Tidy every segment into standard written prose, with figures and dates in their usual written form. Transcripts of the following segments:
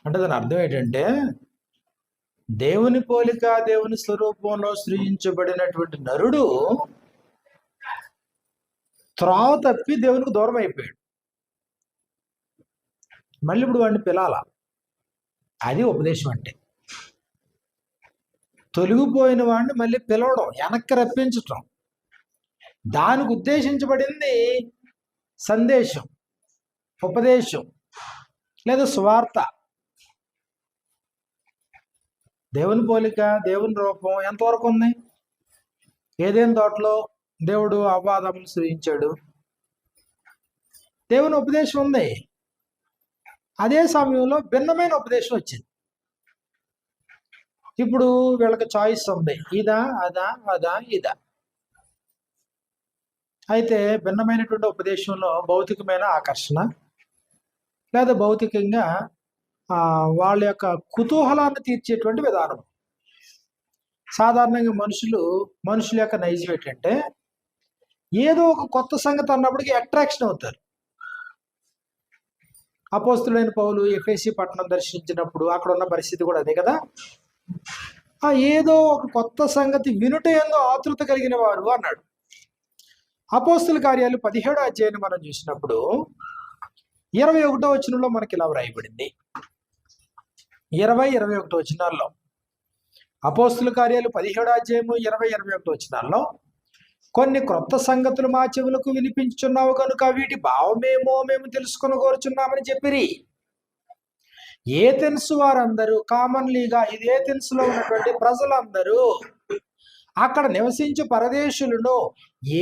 అంటే దాని అర్థం ఏంటంటే, దేవుని పోలిక దేవుని స్వరూపంలో సృజించబడినటువంటి నరుడు త్రోవ తప్పి దేవునికి దూరం అయిపోయాడు. మళ్ళీ ఇప్పుడు వాడిని పిలాల. అది ఉపదేశం అంటే. తొలగిపోయిన వాడిని మళ్ళీ పిలవడం, వెనక్కి రప్పించటం. దానికి ఉద్దేశించబడింది సందేశం, ఉపదేశం లేదా సువార్త. దేవుని పోలిక దేవుని రూపం ఎంతవరకు ఉంది? ఏదైనా తోటలో దేవుడు అవ్వాదములు సృజించాడు, దేవుని ఉపదేశం ఉంది. అదే సమయంలో భిన్నమైన ఉపదేశం వచ్చింది. ఇప్పుడు వీళ్ళకి చాయిస్ ఉంది, ఇదా అదా అదా ఇదా. అయితే భిన్నమైనటువంటి ఉపదేశంలో భౌతికమైన ఆకర్షణ లేదా భౌతికంగా వాళ్ళ యొక్క కుతూహలాన్ని తీర్చేటువంటి విధానం. సాధారణంగా మనుషుల యొక్క నైజం ఏంటంటే, ఏదో ఒక కొత్త సంగతి అన్నప్పటికీ అట్రాక్షన్ అవుతారు. అపోస్తులైన పౌలు ఎఫెసీ పట్టణం దర్శించినప్పుడు అక్కడ ఉన్న పరిస్థితి కూడా అదే కదా. ఏదో ఒక కొత్త సంగతి వినుట ఎంతో ఆతృత కలిగిన వారు అన్నాడు. అపోస్తుల కార్యాలు 17వ అధ్యాయాన్ని మనం చూసినప్పుడు 21వ వచనంలో మనకి ఇలా వ్రాయబడింది. 20-21 వచనాల్లో, అపోస్తుల కార్యాలు 17వ అధ్యాయము 20-21 వచనాల్లో, కొన్ని క్రొత్త సంగతులు మా చెవులకు వినిపించుచున్నావు కనుక వీటి భావమేమో మేము తెలుసుకొని కోరుచున్నామని చెప్పిరి. ఏథెన్స్ వారందరూ, కామన్లీగా ఇది ఏథెన్స్లో ఉన్నటువంటి ప్రజలందరూ, అక్కడ నివసించే పరదేశులను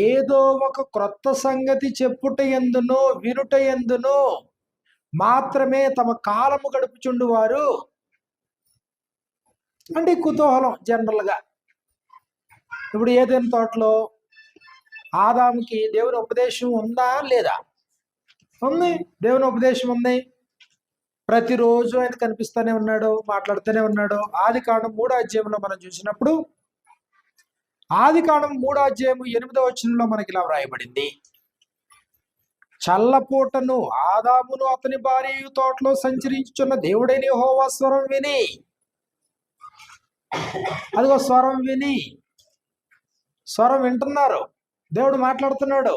ఏదో ఒక క్రొత్త సంగతి చెప్పుట ఎందునో వినుట ఎందునో మాత్రమే తమ కాలము గడుపుచుండువారు. అంటే కుతూహలం జనరల్గా. ఇప్పుడు ఏదైనా తోటలో ఆదాముకి దేవుని ఉపదేశం ఉందా లేదా? ఉంది, దేవుని ఉపదేశం ఉంది. ప్రతిరోజు ఆయన కనిపిస్తూనే ఉన్నాడు, మాట్లాడుతూనే ఉన్నాడు. ఆదికాండం 3వ అధ్యాయంలో మనం చూసినప్పుడు, ఆదికాండం 3వ అధ్యాయము 8వ వచనంలో మనకి ఇలా వ్రాయబడింది. చల్లపూటను ఆదామును అతని భార్య తోటలో సంచరించుచున్న దేవుడైన యెహోవా స్వరం విని, అదిగో స్వరం విని, స్వరం వింటున్నారు, దేవుడు మాట్లాడుతున్నాడు,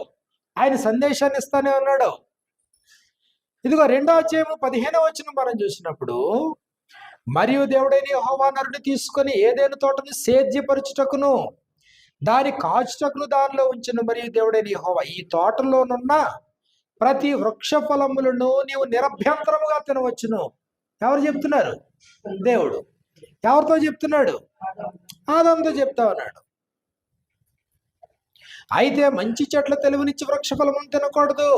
ఆయన సందేశాన్ని ఇస్తానే ఉన్నాడు. ఇదిగో 2వ అధ్యాయము 15వ వచనం మనం చూసినప్పుడు, మరియు దేవుడైన యెహోవా నరుని తీసుకొని ఏదైనా తోటను సేద్యపరచుటకును దాని కాచుటకును దానిలో ఉంచును. మరియు దేవుడైన యెహోవా ఈ తోటలోనున్న ప్రతి వృక్ష ఫలములను నీవు నిరభ్యంతరముగా తినవచ్చును. ఎవరు చెప్తున్నారు? దేవుడు. ఎవరితో చెప్తున్నాడు? ఆదాముతో చెప్తా ఉన్నాడు. అయితే మంచి చెట్ల తెలివినిచ్చి వృక్ష ఫలమును తినకూడదు,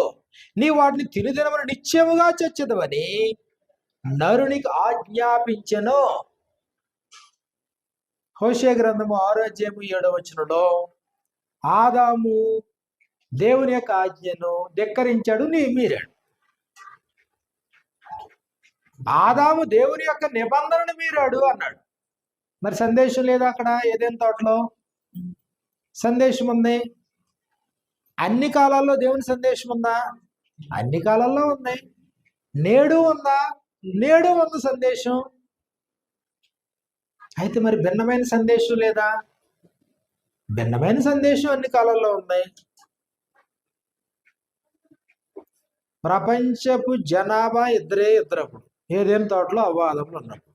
నీ వాటిని తినుదినమని నిశ్చయముగా చచ్చదవని నరునికి ఆజ్ఞాపించెను. హోషే గ్రంథము 6వ అధ్యాయము 7వ వచనంలో, ఆదాము దేవుని యొక్క ఆజ్ఞను ధిక్కరించాడు, మీరాడు. ఆదాము దేవుని యొక్క నిబంధనను మీరాడు అన్నాడు. మరి సందేశం లేదా అక్కడ? ఏదైనా తోటలో సందేశం ఉంది. అన్ని కాలాల్లో దేవుని సందేశం ఉందా? అన్ని కాలాల్లో ఉంది. నేడు ఉందా? నేడు ఉంది సందేశం. అయితే మరి భిన్నమైన సందేశం లేదా? భిన్నమైన సందేశం అన్ని కాలాల్లో ఉంది. ప్రపంచపు జనాభా ఇద్దరప్పుడు ఏదైనా తోటలో అవ్వాదములు ఉన్నప్పుడు.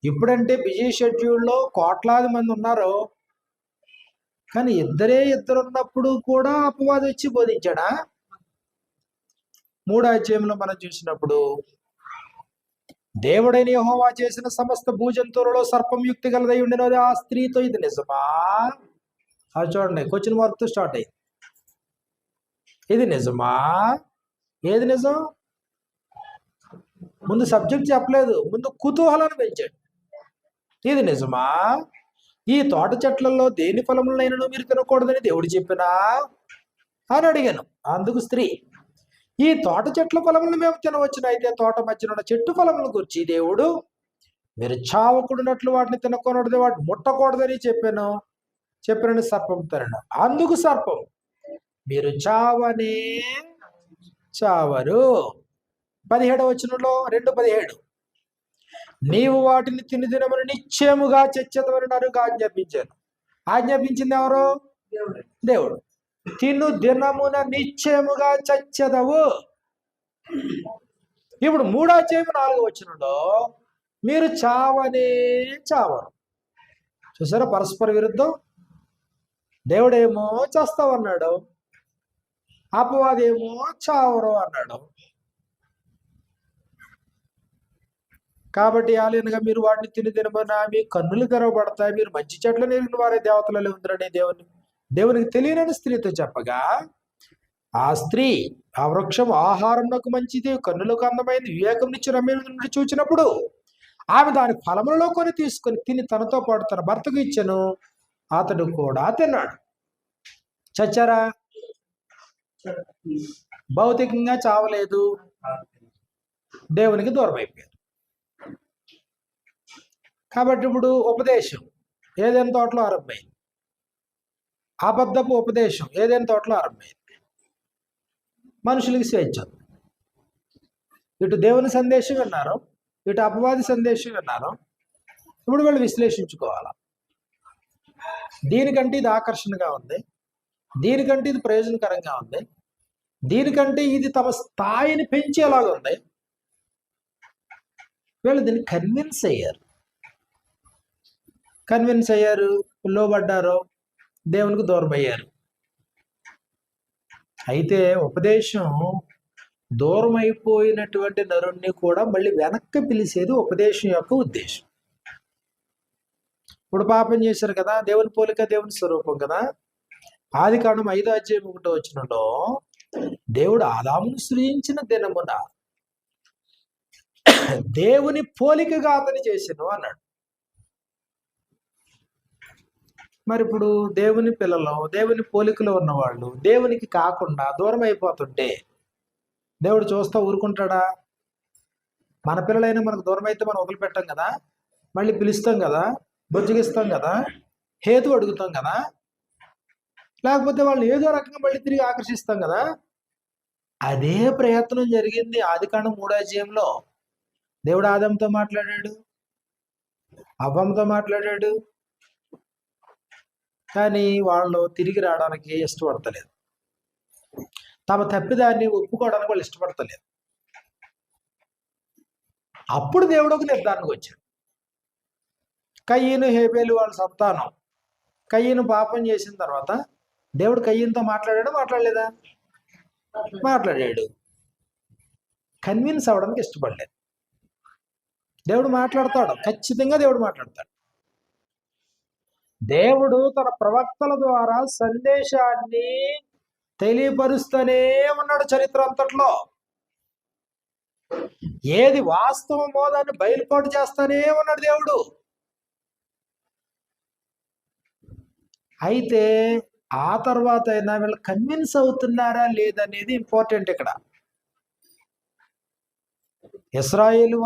ఇప్పుడంటే బిజీ షెడ్యూల్లో కోట్లాది మంది ఉన్నారు, కానీ ఇద్దరు ఉన్నప్పుడు కూడా అపవాది వచ్చి బోధించాడా? 3వ అధ్యాయంలో మనం చూసినప్పుడు, దేవుడైన యెహోవా చేసిన సమస్త భూజంతువులలో సర్పం యుక్తి గలదై ఉండినది ఆ స్త్రీతో, ఇది నిజమా? అది చూడండి, క్వశ్చన్ మార్క్తో స్టార్ట్ అయింది. ఇది నిజమా? ఏది నిజం? ముందు సబ్జెక్ట్ చెప్పలేదు, ముందు కుతూహలాన్ని పెంచాడు. ఇది నిజమా? ఈ తోట చెట్లలో దేని ఫలములనైనా మీరు తినకూడదని దేవుడు చెప్పినా అని అడిగాను. అందుకు స్త్రీ, ఈ తోట చెట్ల ఫలములను మేము తినవచ్చును, అయితే తోట మధ్యన ఉన్న చెట్టు ఫలములను గురించి దేవుడు మీరు చావకుడినట్లు వాటిని తినకూడదు, వాటిని ముట్టకూడదని చెప్పానని సర్పం తనను. అందుకు సర్పం, మీరు చావనే చావరు, 17వ వచనంలో 2:17 నీవు వాటిని తిని దినమును నిశ్చయముగా చచ్చెదవని నరుగా ఆజ్ఞాపించాను. ఆజ్ఞాపించింది ఎవరు? దేవుడు. తిను దినమున నిశ్చయముగా చచ్చెదవు. ఇప్పుడు 3వ అధ్యాయం 4వ వచనంలో మీరు చావనే చావరు. చూసారా పరస్పర విరుద్ధం? దేవుడేమో చేస్తావన్నాడు, అపవాదేమో చావరు అన్నాడు. కాబట్టి ఆలయనగా మీరు వాటిని తిని తినమన్న మీ కన్నులు తెరవబడతాయి, మీరు మంచి చెట్లు నెరిగిన వారే దేవతలలో ఉందరని దేవునికి తెలియని స్త్రీతో చెప్పగా, ఆ స్త్రీ ఆ వృక్షం ఆహారంకు మంచిది, కన్నులకు అందమైంది, వివేకం నుంచి రమ్య చూచినప్పుడు ఆమె దాని ఫలములలో కొని తీసుకొని తిని తనతో పాటు తన భర్తకు ఇచ్చెను, అతడు కూడా తిన్నాడు. చచ్చారా? భౌతికంగా చావలేదు, దేవునికి దూరం అయిపోయారు. కాబట్టి ఇప్పుడు ఉపదేశం ఏదైనా తోటలో ఆరంభమైంది, అబద్ధపు ఉపదేశం ఏదైనా తోటలో ఆరంభమైంది. మనుషులకి స్వేచ్ఛ, ఇటు దేవుని సందేశం విన్నారు, ఇటు అపవాది సందేశం విన్నారు. ఇప్పుడు వాళ్ళు విశ్లేషించుకోవాలి, దీనికంటే ఇది ఆకర్షణగా ఉంది, దీనికంటే ఇది ప్రయోజనకరంగా ఉంది, దీనికంటే ఇది తమ స్థాయిని పెంచేలాగా ఉంది. వీళ్ళు దీన్ని కన్విన్స్ అయ్యారు, లోబడ్డారు, దేవునికి దూరం అయ్యారు. అయితే ఉపదేశం దూరం అయిపోయినటువంటి నరుణ్ణి కూడా మళ్ళీ వెనక్కి పిలిచేది ఉపదేశం యొక్క ఉద్దేశం. ఇప్పుడు పాపం చేశారు కదా, దేవుని పోలిక దేవుని స్వరూపం కదా. ఆదికాండం 5వ అధ్యాయం 1వ వచనంలో దేవుడు ఆదామును సృజించిన దినమున దేవుని పోలికగా అతని చేసెను అన్నాడు. మరి ఇప్పుడు దేవుని పిల్లలు, దేవుని పోలికలో ఉన్నవాళ్ళు దేవునికి కాకుండా దూరం అయిపోతుంటే దేవుడు చూస్తా ఊరుకుంటాడా? మన పిల్లలైనా మనకు దూరం అయితే మనం వదిలిపెట్టాం కదా, మళ్ళీ పిలుస్తాం కదా, బుజ్జగిస్తాం కదా, హేతు అడుగుతాం కదా, లేకపోతే వాళ్ళు ఏదో రకంగా మళ్ళీ తిరిగి ఆకర్షిస్తాం కదా. అదే ప్రయత్నం జరిగింది ఆదికాండం 3వ అధ్యాయంలో. దేవుడు ఆదాముతో మాట్లాడాడు, అవ్వమ్మతో మాట్లాడాడు, కానీ వాళ్ళు తిరిగి రావడానికి ఇష్టపడతలేదు, తమ తప్పిదాన్ని ఒప్పుకోవడానికి వాళ్ళు ఇష్టపడతలేదు. అప్పుడు దేవుడు ఒక నిర్ధారణకు వచ్చాడు. కయ్యను హేబేలు వాళ్ళ సంతానం. కయ్యను పాపం చేసిన తర్వాత దేవుడు కయ్యనుతో మాట్లాడాడు, మాట్లాడలేదా? మాట్లాడాడు. కన్విన్స్ అవ్వడానికి ఇష్టపడలేదు. దేవుడు మాట్లాడతాడు, ఖచ్చితంగా దేవుడు మాట్లాడతాడు. దేవుడు తన ప్రవక్తల ద్వారా సందేశాన్ని తెలియపరుస్తూనే ఉన్నాడు చరిత్ర అంతట్లో. ఏది వాస్తవమో దాన్ని బయలుపాటు చేస్తానే ఉన్నాడు దేవుడు. అయితే ఆ తర్వాత అయినా వీళ్ళు కన్విన్స్ అవుతున్నారా లేదనేది ఇంపార్టెంట్ ఇక్కడ. ఇశ్రాయేలు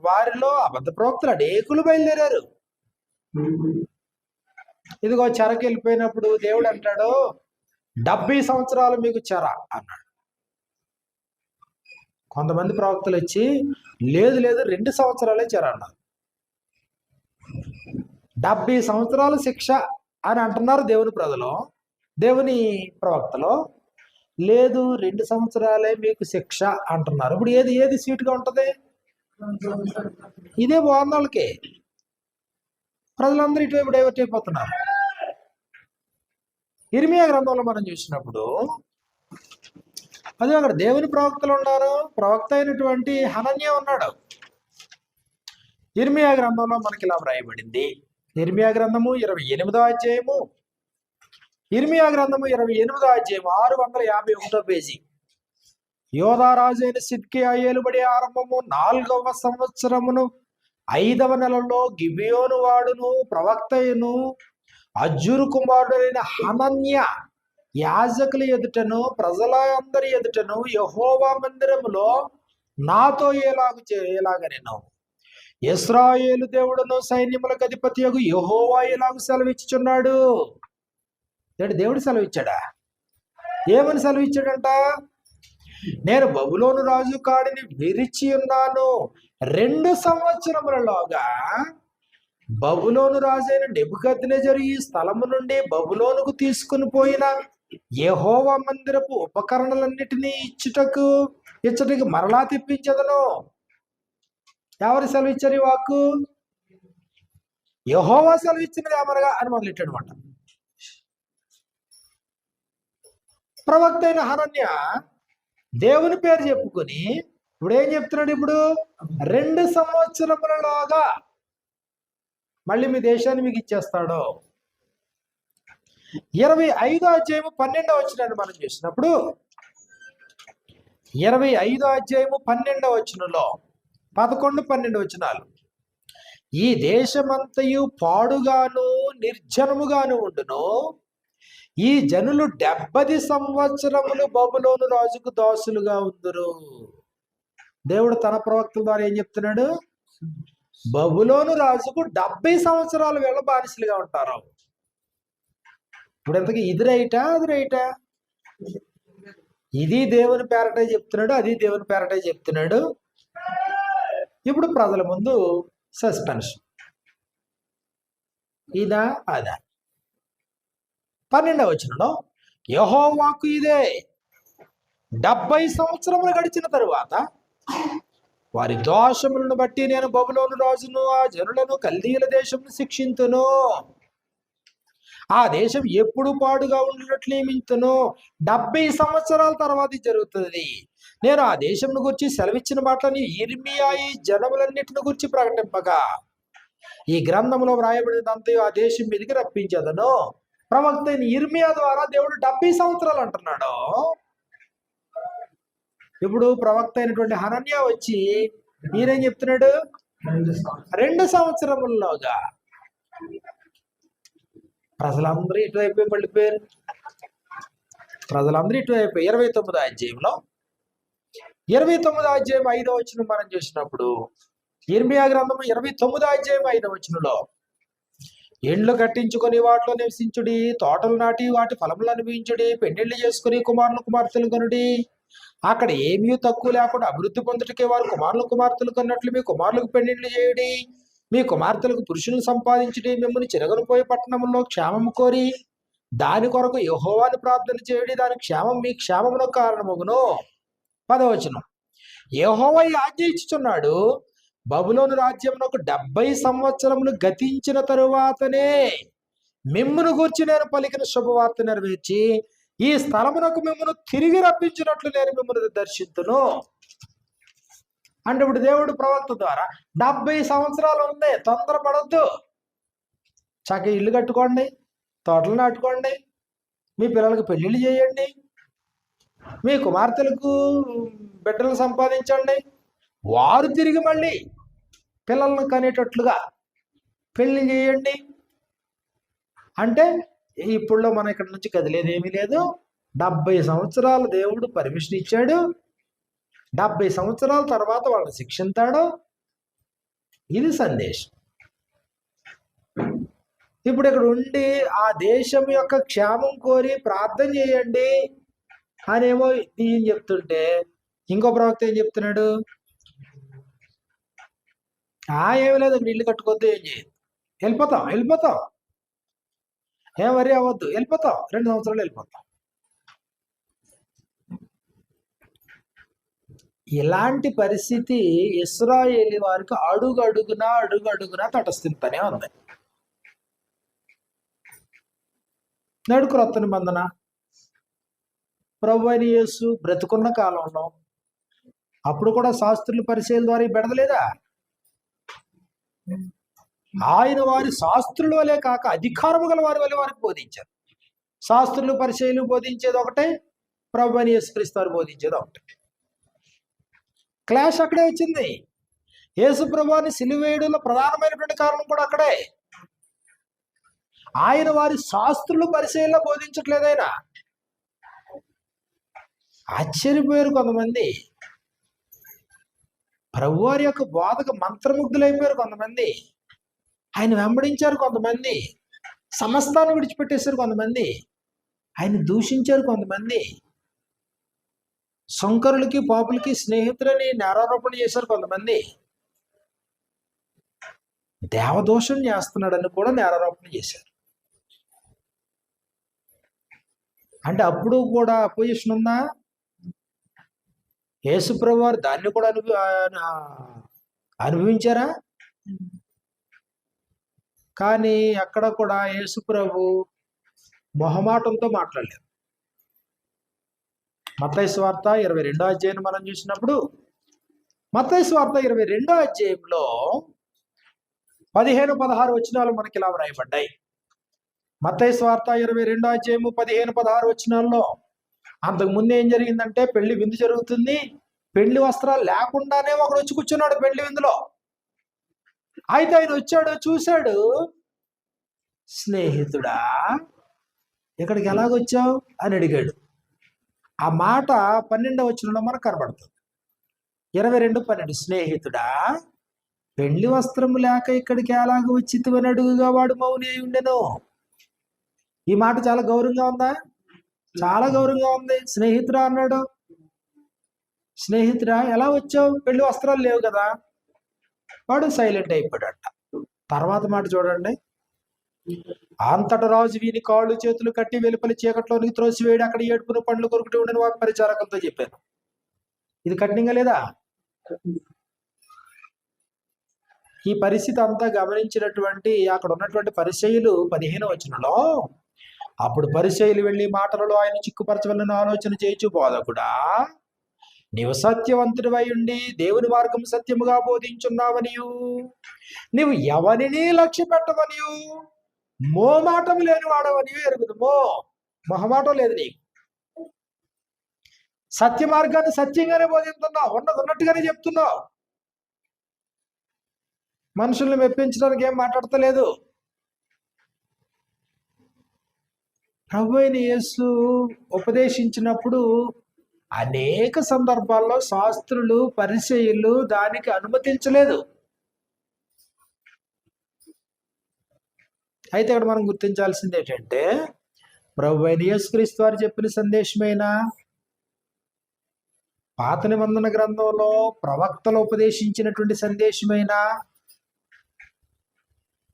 వారిలో అబద్ధ ప్రవక్తలు అనేకులు బయలుదేరారు. ఇదిగో చెరకు వెళ్ళిపోయినప్పుడు దేవుడు అంటాడు, 70 సంవత్సరాలు మీకు చెర అన్నాడు. కొంతమంది ప్రవక్తలు వచ్చి లేదు 2 సంవత్సరాలే చెర అన్నారు. 70 సంవత్సరాల శిక్ష అని అంటున్నారు దేవుని ప్రజలు. దేవుని ప్రవక్తలు లేదు 2 సంవత్సరాలే మీకు శిక్ష అంటున్నారు. ఇప్పుడు ఏది స్వీట్గా ఉంటది? ఇదే బాగుంది వాళ్ళకి. ప్రజలందరూ ఇటువైపు డైవర్ట్ అయిపోతున్నారు. ఇర్మియా గ్రంథంలో మనం చూసినప్పుడు అదే అక్కడ దేవుని ప్రవక్తలు ఉన్నారు. ప్రవక్త అయినటువంటి హనన్యా ఉన్నాడు. ఇర్మియా గ్రంథంలో మనకి ఇలా వ్రాయబడింది. ఇర్మియా గ్రంథము 28వ అధ్యాయము, ఇర్మియా గ్రంథము 28వ అధ్యాయము 651వ పేజీ. యోధారాజు అయిన సిద్కియా ఏలుబడి ఆరంభము 4వ సంవత్సరమును 5వ నెలలో గిబియోను వాడును ప్రవక్తయును అజ్జూరు కుమారుడైన హనన్య యాజకుల ఎదుటను ప్రజల అందరి ఎదుటను యెహోవా మందిరములో నాతో ఎలాగ నేను ఇశ్రాయేలు దేవుడును సైన్యములకు అధిపతియగు యెహోవా ఎలాగ సెలవిచ్చుచున్నాడు. దేవుడు సెలవిచ్చాడా? ఏమని సెలవిచ్చాడంట? నేను బబులోను రాజు కాడిని విరిచి ఉన్నాను. 2 సంవత్సరములలోగా బబులోను రాజైన నెబుకద్నెజరు ఈ స్థలము నుండి బబులోనుకు తీసుకుని పోయిన యెహోవా మందిరపు ఉపకరణలన్నిటినీ ఇచ్చటికి మరలా తెప్పించదను. ఎవరు సెలవిచ్చారు ఈ వాక్కు? యెహోవా సెలవిచ్చినది అమరగా అని మొదలెట్టాడు మాట. ప్రవక్త అయిన హనన్య దేవుని పేరు చెప్పుకొని ఇప్పుడు ఏం చెప్తున్నాడు? ఇప్పుడు 2 సంవత్సరములలోగా మళ్ళీ మీ దేశాన్ని మీకు ఇచ్చేస్తాడు. 25వ అధ్యాయము 12వ వచనాన్ని మనం చూసినప్పుడు 25వ అధ్యాయము 12వ వచనంలో 11, 12 వచనాలు, ఈ దేశమంతయు పాడుగాను నిర్జనముగాను ఉండును. ఈ జనులు 70 సంవత్సరములు బబులోను రాజుకు దాసులుగా ఉందురు. దేవుడు తన ప్రవక్తల ద్వారా ఏం చెప్తున్నాడు? బబులోను రాజుకు 70 సంవత్సరాలు వేళ బానిసలుగా ఉంటారు. ఇప్పుడు ఎంతకీ ఇది రైటా అది రైటా? ఇది దేవుని పేరటే చెప్తున్నాడు, అది దేవుని పేరటే చెప్తున్నాడు. ఇప్పుడు ప్రజల ముందు సస్పెన్షన్, ఇదా అదా. 12వ వచనంలో యెహోవాకు ఇదే, 70 సంవత్సరములు గడిచిన తరువాత వారి దోషములను బట్టి నేను బబులోను రాజును ఆ జనులను కల్దీయుల దేశంను శిక్షింతును. ఆ దేశం ఎప్పుడు పాడుగా ఉండినట్లు నియమించును. 70 సంవత్సరాల తర్వాత జరుగుతుంది. నేను ఆ దేశంను గురించి సెలవిచ్చిన మాటలని యిర్మీయా ఈ జనములన్నిటిని గురించి ప్రకటింపగా ఈ గ్రంథంలో వ్రాయబడినంతయు ఆ దేశం మీదకి రప్పించదను. ప్రవక్త అయిన యిర్మీయా ద్వారా దేవుడు 70 సంవత్సరాలు అంటున్నాడు. ఇప్పుడు ప్రవక్త అయినటువంటి హనన్యా వచ్చి మీరేం చెప్తున్నాడు? 2 సంవత్సరముల్లోగా. ప్రజలందరూ ఇటువైపు పడిపోయారు. 29వ అధ్యాయంలో 29వ అధ్యాయం 5వ వచనం మనం చూసినప్పుడు యిర్మీయా గ్రంథము 29వ అధ్యాయం 5వ వచనంలో, ఇండ్లు కట్టించుకొని వాటిలో నివసించుడి, తోటలు నాటి వాటి ఫలములు అనుభవించుడి, పెళ్లిళ్ళు చేసుకుని కుమారులు కుమార్తెలు కొనుడి. అక్కడ ఏమీ తక్కువ లేకుండా అభివృద్ధి పొందుటకే వారు కుమారులు కుమార్తెలు కొన్నట్లు మీ కుమారులకు పెళ్లిళ్ళు చేయుడి, మీ కుమార్తెలకు పురుషులను సంపాదించుడి. మిమ్మల్ని చెరగనిపోయే పట్టణంలో క్షేమము కోరి దాని కొరకు యెహోవాను ప్రార్థన చేయుడి, దాని క్షేమం మీ క్షేమమునకు కారణమగును. 10వ వచనం, యెహోవా ఆజ్ఞ ఇచ్చుచున్నాడు, బబులోను రాజ్యమునకు 70 సంవత్సరములు గతించిన తరువాతనే మిమ్మును గూర్చి నేను పలికిన శుభవార్త నెరవేర్చి ఈ స్థలమునకు మిమ్మల్ని తిరిగి రప్పించినట్లు నేను మిమ్మల్ని దర్శించును. అంటే ఇప్పుడు దేవుడు ప్రవక్త ద్వారా 70 సంవత్సరాలు ఉంది, తొందరపడొద్దు, చక్క ఇల్లు కట్టుకోండి, తోటలు నాటుకోండి, మీ పిల్లలకు పెళ్లిళ్ళు చేయండి, మీ కుమార్తెలకు బిడ్డలు సంపాదించండి, వారు తిరిగి మళ్ళీ పిల్లలను కనేటట్లుగా పెళ్లి చేయండి. అంటే ఇప్పుడులో మనం ఇక్కడ నుంచి కదిలేదు ఏమీ లేదు. 70 సంవత్సరాలు దేవుడు పర్మిషన్ ఇచ్చాడు. 70 సంవత్సరాల తర్వాత వాళ్ళని శిక్షిస్తాడు. ఇది సందేశం. ఇప్పుడు ఇక్కడ ఉండి ఆ దేశం యొక్క క్షేమం కోరి ప్రార్థన చేయండి అనేమో ఈయన చెప్తుంటే ఇంకో ప్రవక్త ఏం చెప్తున్నాడు? ఏమి లేదు, ఇల్లు కట్టుకోవద్దు, ఏం చేయదు, వెళ్ళిపోతాం, ఏం వరి అవ్వద్దు, వెళ్ళిపోతాం, 2 సంవత్సరాలు వెళ్ళిపోతాం. ఇలాంటి పరిస్థితి ఇశ్రాయేలు వారికి అడుగడుగునా తటస్థిస్తూనే ఉంది. నడుకు క్రొత్త నిబంధన ప్రభువైన యేసు బ్రతుకున్న కాలంలో అప్పుడు కూడా శాస్త్రులు పరిచయాల ద్వారా బెడదలేదా? ఆయన వారి శాస్త్రుల వలె కాక అధికారము గల వారి వలె వారికి బోధించారు. శాస్త్రులు పరిచయాలు బోధించేది ఒకటే, ప్రభువైన యేసుక్రీస్తు వారు బోధించేది ఒకటే. క్లాష్ అక్కడే వచ్చింది. యేసు ప్రభువుని సిలువేయడంలో ప్రధానమైనటువంటి కారణం కూడా అక్కడే. ఆయన వారి శాస్త్రులు పరిచయంలో బోధించట్లేదు. ఆయన ఆశ్చర్యపోయారు కొంతమంది. ప్రభువారి యొక్క బోధకు మంత్రముగ్ధులైపోయారు కొంతమంది. ఆయన వెంబడించారు కొంతమంది. సమస్తాన్ని విడిచిపెట్టేశారు కొంతమంది. ఆయన దూషించారు కొంతమంది. శంకరులకి పాపులకి స్నేహితులని నేరారోపణ చేశారు కొంతమంది. దేవదోషం చేస్తున్నాడని కూడా నేరారోపణ చేశారు. అంటే అప్పుడు కూడా అపోజిషన్ ఉందా? యేసుప్రభు వారు దాన్ని కూడా అనుభవించారా? కానీ అక్కడ కూడా యేసుప్రభు మొహమాటంతో మాట్లాడలేదు. మత్తయి సువార్త 22వ అధ్యాయం మనం చూసినప్పుడు, మత్తయి సువార్త 22వ అధ్యాయంలో 15-16 వచనాలు మనకి ఇలా వ్రాయబడ్డాయి. మత్తయి సువార్త 22వ అధ్యాయము 15-16 వచనాల్లో అంతకుముందు ఏం జరిగిందంటే, పెళ్లి విందు జరుగుతుంది. పెళ్లి వస్త్రాలు లేకుండానే ఒకడు వచ్చి కూర్చున్నాడు పెళ్లి విందులో. అయితే ఆయన వచ్చాడు, చూశాడు. స్నేహితుడా, ఇక్కడికి ఎలాగొచ్చావు అని అడిగాడు. ఆ మాట 12వ వచనంలో మనకు కనబడుతుంది. 22:12. స్నేహితుడా, పెళ్లి వస్త్రము లేక ఇక్కడికి ఎలాగ వచ్చితివని అడుగుగా వాడు మౌని అయి ఉండెను. ఈ మాట చాలా గౌరవంగా ఉందా? చాలా గౌరవంగా ఉంది. స్నేహితుడా అన్నాడు. స్నేహితుడా, ఎలా వచ్చావు? పెళ్లి వస్త్రాలు లేవు కదా. వాడు సైలెంట్ అయిపోయాడట. తర్వాత మాట చూడండి. అంతట రాజు వీని కాళ్ళు చేతులు కట్టి వెలుపలి చీకట్లోనికి త్రోసివేయడు, అక్కడ ఏడుపును పండ్లు కొరుకుతూ ఉండని వారి పరిచారకులతో చెప్పాను. ఇది కఠినంగా లేదా? ఈ పరిస్థితి అంతా గమనించినటువంటి అక్కడ ఉన్నటువంటి పరిసయ్యులు 15వ వచనంలో, అప్పుడు పరిసయ్యులు వెళ్ళి మాటలలో ఆయన చిక్కుపరచవలన ఆలోచన చేయొచ్చు, బోధకుడా, నీవు సత్యవంతుడివై ఉండి దేవుని మార్గం సత్యముగా బోధించున్నావనియు, నీవు ఎవరిని లక్ష్య పెట్టవనియు, మోమాటం లేని వాడవనియు ఎరుగుదు. మొహమాటం లేదు నీకు. సత్య మార్గాన్ని సత్యంగానే బోధిస్తున్నావు, ఉన్నది ఉన్నట్టుగానే చెప్తున్నావు. మనుషుల్ని మెప్పించడానికి ఏం మాట్లాడతలేదు. ప్రభు అయిన యేసు ఉపదేశించినప్పుడు అనేక సందర్భాల్లో శాస్త్రులు పరిసయ్యులు దానికి అనుమతించలేదు. అయితే ఇక్కడ మనం గుర్తించాల్సింది ఏంటంటే, ప్రభు అయిన యేసుక్రీస్తు వారు చెప్పిన సందేశమైన, పాత నిబంధన గ్రంథంలో ప్రవక్తలు ఉపదేశించినటువంటి సందేశమైన,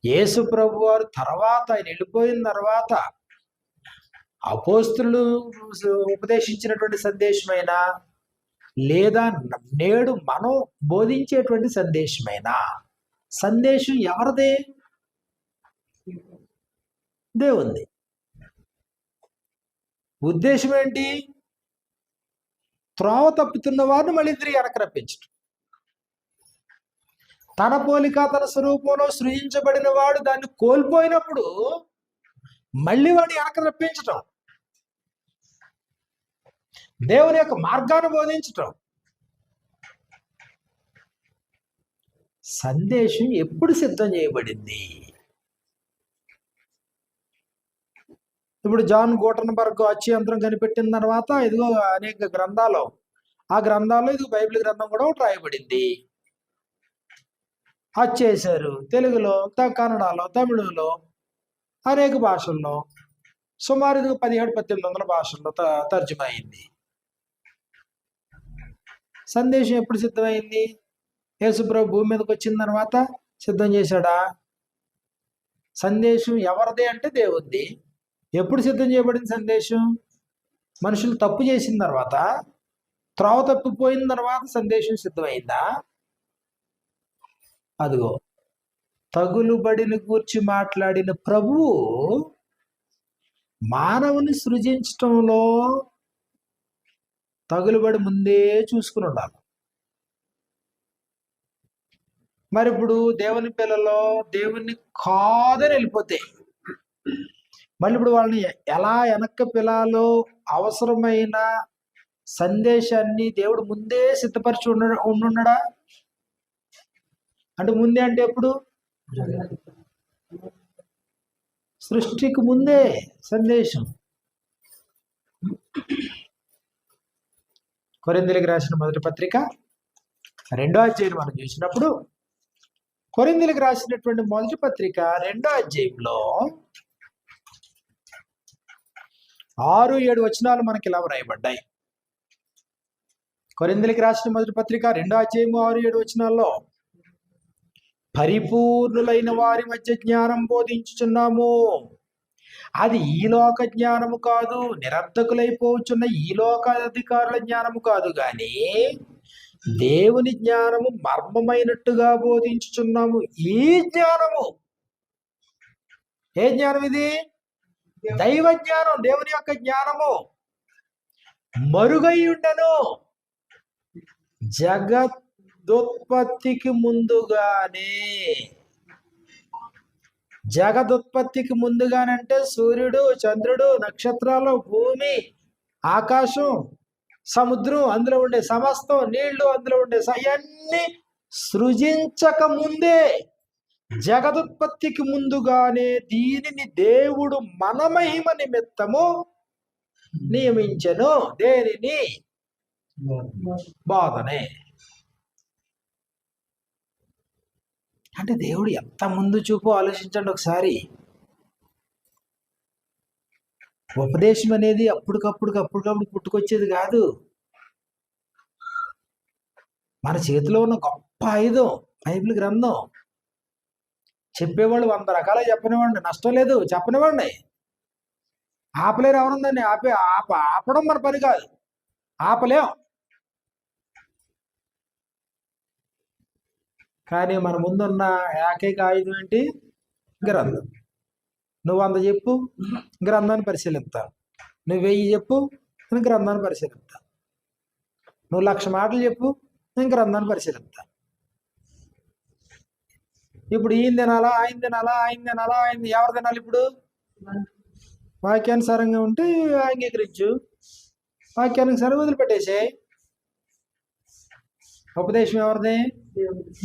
యేసు ప్రభు వారు తర్వాత ఆయన వెళ్ళిపోయిన తర్వాత అపోస్తులు ఉపదేశించినటువంటి సందేశమైన, లేదా నేడు మనం బోధించేటువంటి సందేశమైన, సందేశం ఎవరిదే? దేవుంది. ఉద్దేశం ఏంటి? త్రోవ తప్పుతున్న వారిని మళ్ళీ తిరిగి వెనక్కి రప్పించడం. తన పోలిక తన స్వరూపంలో సృజించబడిన వాడు దాన్ని కోల్పోయినప్పుడు మళ్ళీ వాడిని వెనక్కి రప్పించటం, దేవుని యొక్క మార్గాన్ని బోధించటం. సందేశం ఎప్పుడు సిద్ధం చేయబడింది? ఇప్పుడు జాన్ గూటన్బర్గ్ అచ్చుయంత్రం కనిపెట్టిన తర్వాత ఇదిగో అనేక గ్రంథాలు, ఆ గ్రంథాల్లో ఇదిగో బైబిల్ గ్రంథం కూడా ఒకటి రాయబడింది. అచ్చేశారు తెలుగులో, కన్నడలో, తమిళంలో, అనేక భాషల్లో. సుమారు 1700-1800 భాషల్లో తర్జుమా అయింది. సందేశం ఎప్పుడు సిద్ధమైంది? యేసుప్రభు భూమి మీదకి వచ్చిన తర్వాత సిద్ధం చేశాడా? సందేశం ఎవరిది అంటే దేవుడిది. ఎప్పుడు సిద్ధం చేయబడింది సందేశం? మనుషులు తప్పు చేసిన తర్వాత, త్రోవ తప్పిపోయిన తర్వాత సందేశం సిద్ధమైందా? అదిగో తగులుబడిని గూర్చి మాట్లాడిన ప్రభువు మానవుని సృజించటంలో తగులుబడి ముందే చూసుకుని ఉండాలి. మరి ఇప్పుడు దేవుని పిల్లలో దేవుణ్ణి కాదని వెళ్ళిపోతే మళ్ళీ ఇప్పుడు వాళ్ళని ఎలా వెనక్కి పిల్లాలో అవసరమైన సందేశాన్ని దేవుడు ముందే సిద్ధపరిచి ఉండున్నాడా? అంటే ముందే అంటే ఎప్పుడు? సృష్టికి ముందే సందేశం. కొరింథీయులకు రాసిన మొదటి పత్రిక 2వ అధ్యాయం మనం చూసినప్పుడు, కొరింథీయులకు రాసినటువంటి మొదటి పత్రిక 2వ అధ్యాయంలో 6-7 వచనాలు మనకి ఇలా వ్రాయబడ్డాయి. కొరింథీయులకు రాసిన మొదటి పత్రిక 2:6-7 పరిపూర్ణులైన వారి మధ్య జ్ఞానం బోధించుచున్నాము. అది ఈ లోక జ్ఞానము కాదు, నిరర్ధకులైపోచున్న ఈ లోక అధికారుల జ్ఞానము కాదు, గాని దేవుని జ్ఞానము మర్మమైనట్టుగా బోధించుచున్నాము. ఈ జ్ఞానము, ఏ జ్ఞానం ఇది? దైవ జ్ఞానం, దేవుని యొక్క జ్ఞానము మరుగై ఉండెను జగదుత్పత్తికి ముందుగానే. జగదుత్పత్తికి ముందుగానంటే సూర్యుడు, చంద్రుడు, నక్షత్రాలు, భూమి, ఆకాశం, సముద్రం, అందులో ఉండే సమస్తం, నీళ్లు, అందులో ఉండే అవన్నీ సృజించక ముందే, జగదుత్పత్తికి ముందుగానే దీనిని దేవుడు మన మహిమ నిమిత్తము నియమించెను. దేనిని? బోధనే. అంటే దేవుడు ఎంత ముందు చూపు ఆలోచించండి ఒకసారి. ఉపదేశం అనేది అప్పటికప్పుడు పుట్టుకొచ్చేది కాదు. మన చేతిలో ఉన్న గొప్ప ఆయుధం బైబిల్ గ్రంథం. చెప్పేవాళ్ళు 100 రకాలు చెప్పనివ్వండి, నష్టం లేదు, చెప్పనివ్వండి. ఆపలేరు ఎవరుందని. ఆపడం మన పని కాదు, ఆపలేం. కానీ మన ముందున్న ఏకైక ఆయుధం ఏంటి? గ్రంథం. నువ్వు 100 చెప్పు, గ్రంథాన్ని పరిశీలిస్తా. నువ్వు 1000 చెప్పు, నేను గ్రంథాన్ని పరిశీలిస్తా. నువ్వు 1,00,000 మాటలు చెప్పు, నేను గ్రంథాన్ని పరిశీలిస్తా. ఇప్పుడు ఈయన తినాలా, ఆయన తినాలా, ఆయన తినాలా, ఆయన ఎవరు తినాలి? ఇప్పుడు వాక్యానుసారంగా ఉంటే అంగీకరించు, వాక్యానుసారం వదిలిపెట్టేసే. ఉపదేశం ఎవరిది?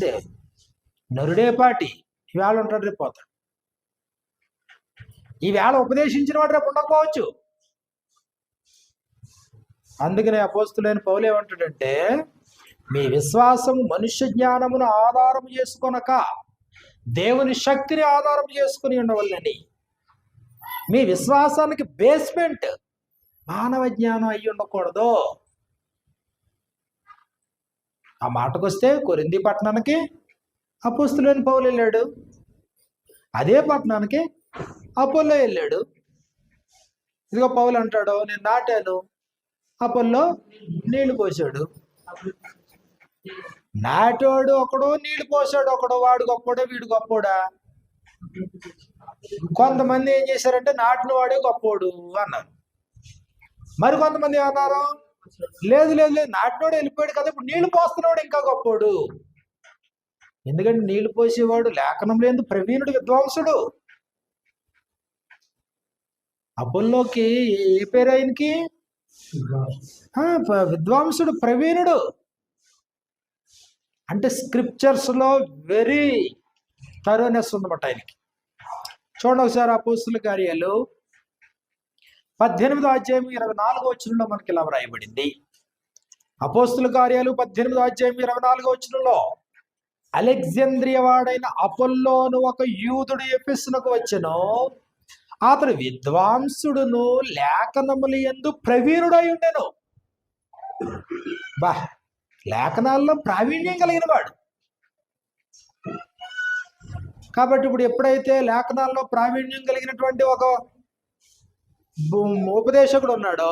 దేవుడు. నరుడే పాటి ఈవేళ ఉంటాడు, రేపు పోతాడు. ఈవేళ ఉపదేశించిన వాడు రేపు ఉండకపోవచ్చు. అందుకనే అపోస్తులైన పౌలు ఏమంటాడంటే, మీ విశ్వాసం మనుష్య జ్ఞానమును ఆధారం చేసుకొనక దేవుని శక్తిని ఆధారం చేసుకుని ఉండవల్లని. మీ విశ్వాసానికి బేస్మెంట్ మానవ జ్ఞానం అయ్యి ఉండకూడదు. ఆ మాటకొస్తే కొరింథీ పట్టణానికి అపోస్తులైన పౌలు వెళ్ళాడు, అదే పట్టణానికి అపోల్లో వెళ్ళాడు. ఇదిగో పౌలు అంటాడు, నేను నాటాను, అపోల్లో నీళ్లు పోసాడు. నాటోడు ఒకడు, నీళ్లు పోసాడు ఒకడు. వాడు గొప్పోడా, వీడు గొప్పోడా? కొంతమంది ఏం చేశారంటే నాటిన వాడే గొప్పోడు అన్నారు. మరి కొంతమంది అన్నారు, లేదు లేదు లేదు, నాటినోడు వెళ్ళిపోయాడు కదా, ఇప్పుడు నీళ్లు పోస్తున్నాడు ఇంకా గొప్పోడు. ఎందుకంటే నీళ్లు పోసేవాడు లేఖనం లేదు, ప్రవీణుడు, విద్వాంసుడు. అపోల్లోకి ఏ పేరు ఆయనకి? విద్వాంసుడు, ప్రవీణుడు. అంటే స్క్రిప్చర్స్ లో వెరీ థరోనెస్ ఉందన్నమాట ఆయనకి. చూడండి ఒకసారి అపోస్తుల కార్యాలు 18:24 మనకి ఇలా వ్రాయబడింది. అపోస్తుల కార్యాలు 18:24 అలెగ్జాంద్రియ వాడైన అపోల్లోను ఒక యూదుడు ఎఫెసునకు వచ్చెను. అతడు విద్వాంసుడును లేఖనములు యందు ప్రవీణుడై ఉండెను. లేఖనాల్లో ప్రావీణ్యం కలిగిన వాడు. కాబట్టి ఇప్పుడు ఎప్పుడైతే లేఖనాల్లో ప్రావీణ్యం కలిగినటువంటి ఒక ఉపదేశకుడు ఉన్నాడో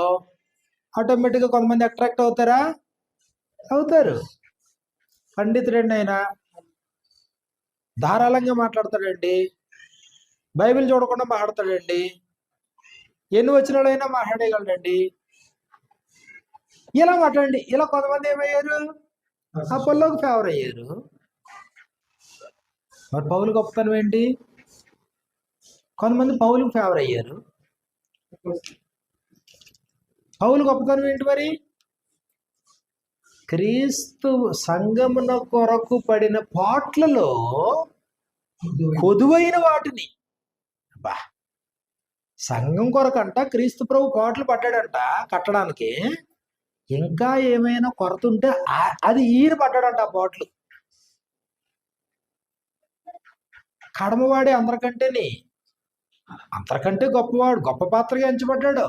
ఆటోమేటిక్గా కొంతమంది అట్రాక్ట్ అవుతారా? అవుతారు. పండితుడండి, ఆయన ధారాళంగా మాట్లాడతాడండి, బైబిల్ చూడకుండా మాట్లాడతాడండి, ఎన్ని వచ్చినాడైనా మాట్లాడేయగలడండి. ఇలా మాట్లాడండి. ఇలా కొంతమంది ఏమయ్యారు? అపోల్లోకి ఫేవర్ అయ్యారు. మరి పౌలు గొప్పతనం ఏంటి? కొంతమంది పౌలుకి ఫేవర్ అయ్యారు. పౌలు గొప్పతనం ఏంటి మరి? క్రీస్తు సంగమున కొరకు పడిన పాట్లలో కొదువైన వాటిని, సంఘం కొరకంట క్రీస్తు ప్రభు పాటలు పడ్డాడంట కట్టడానికి. ఇంకా ఏమైనా కొరత ఉంటే అది ఈయన పడ్డాడంట ఆ పాటలు. కడమవాడే అందరికంటే గొప్పవాడు, గొప్ప పాత్రగా ఎంచబడ్డాడు.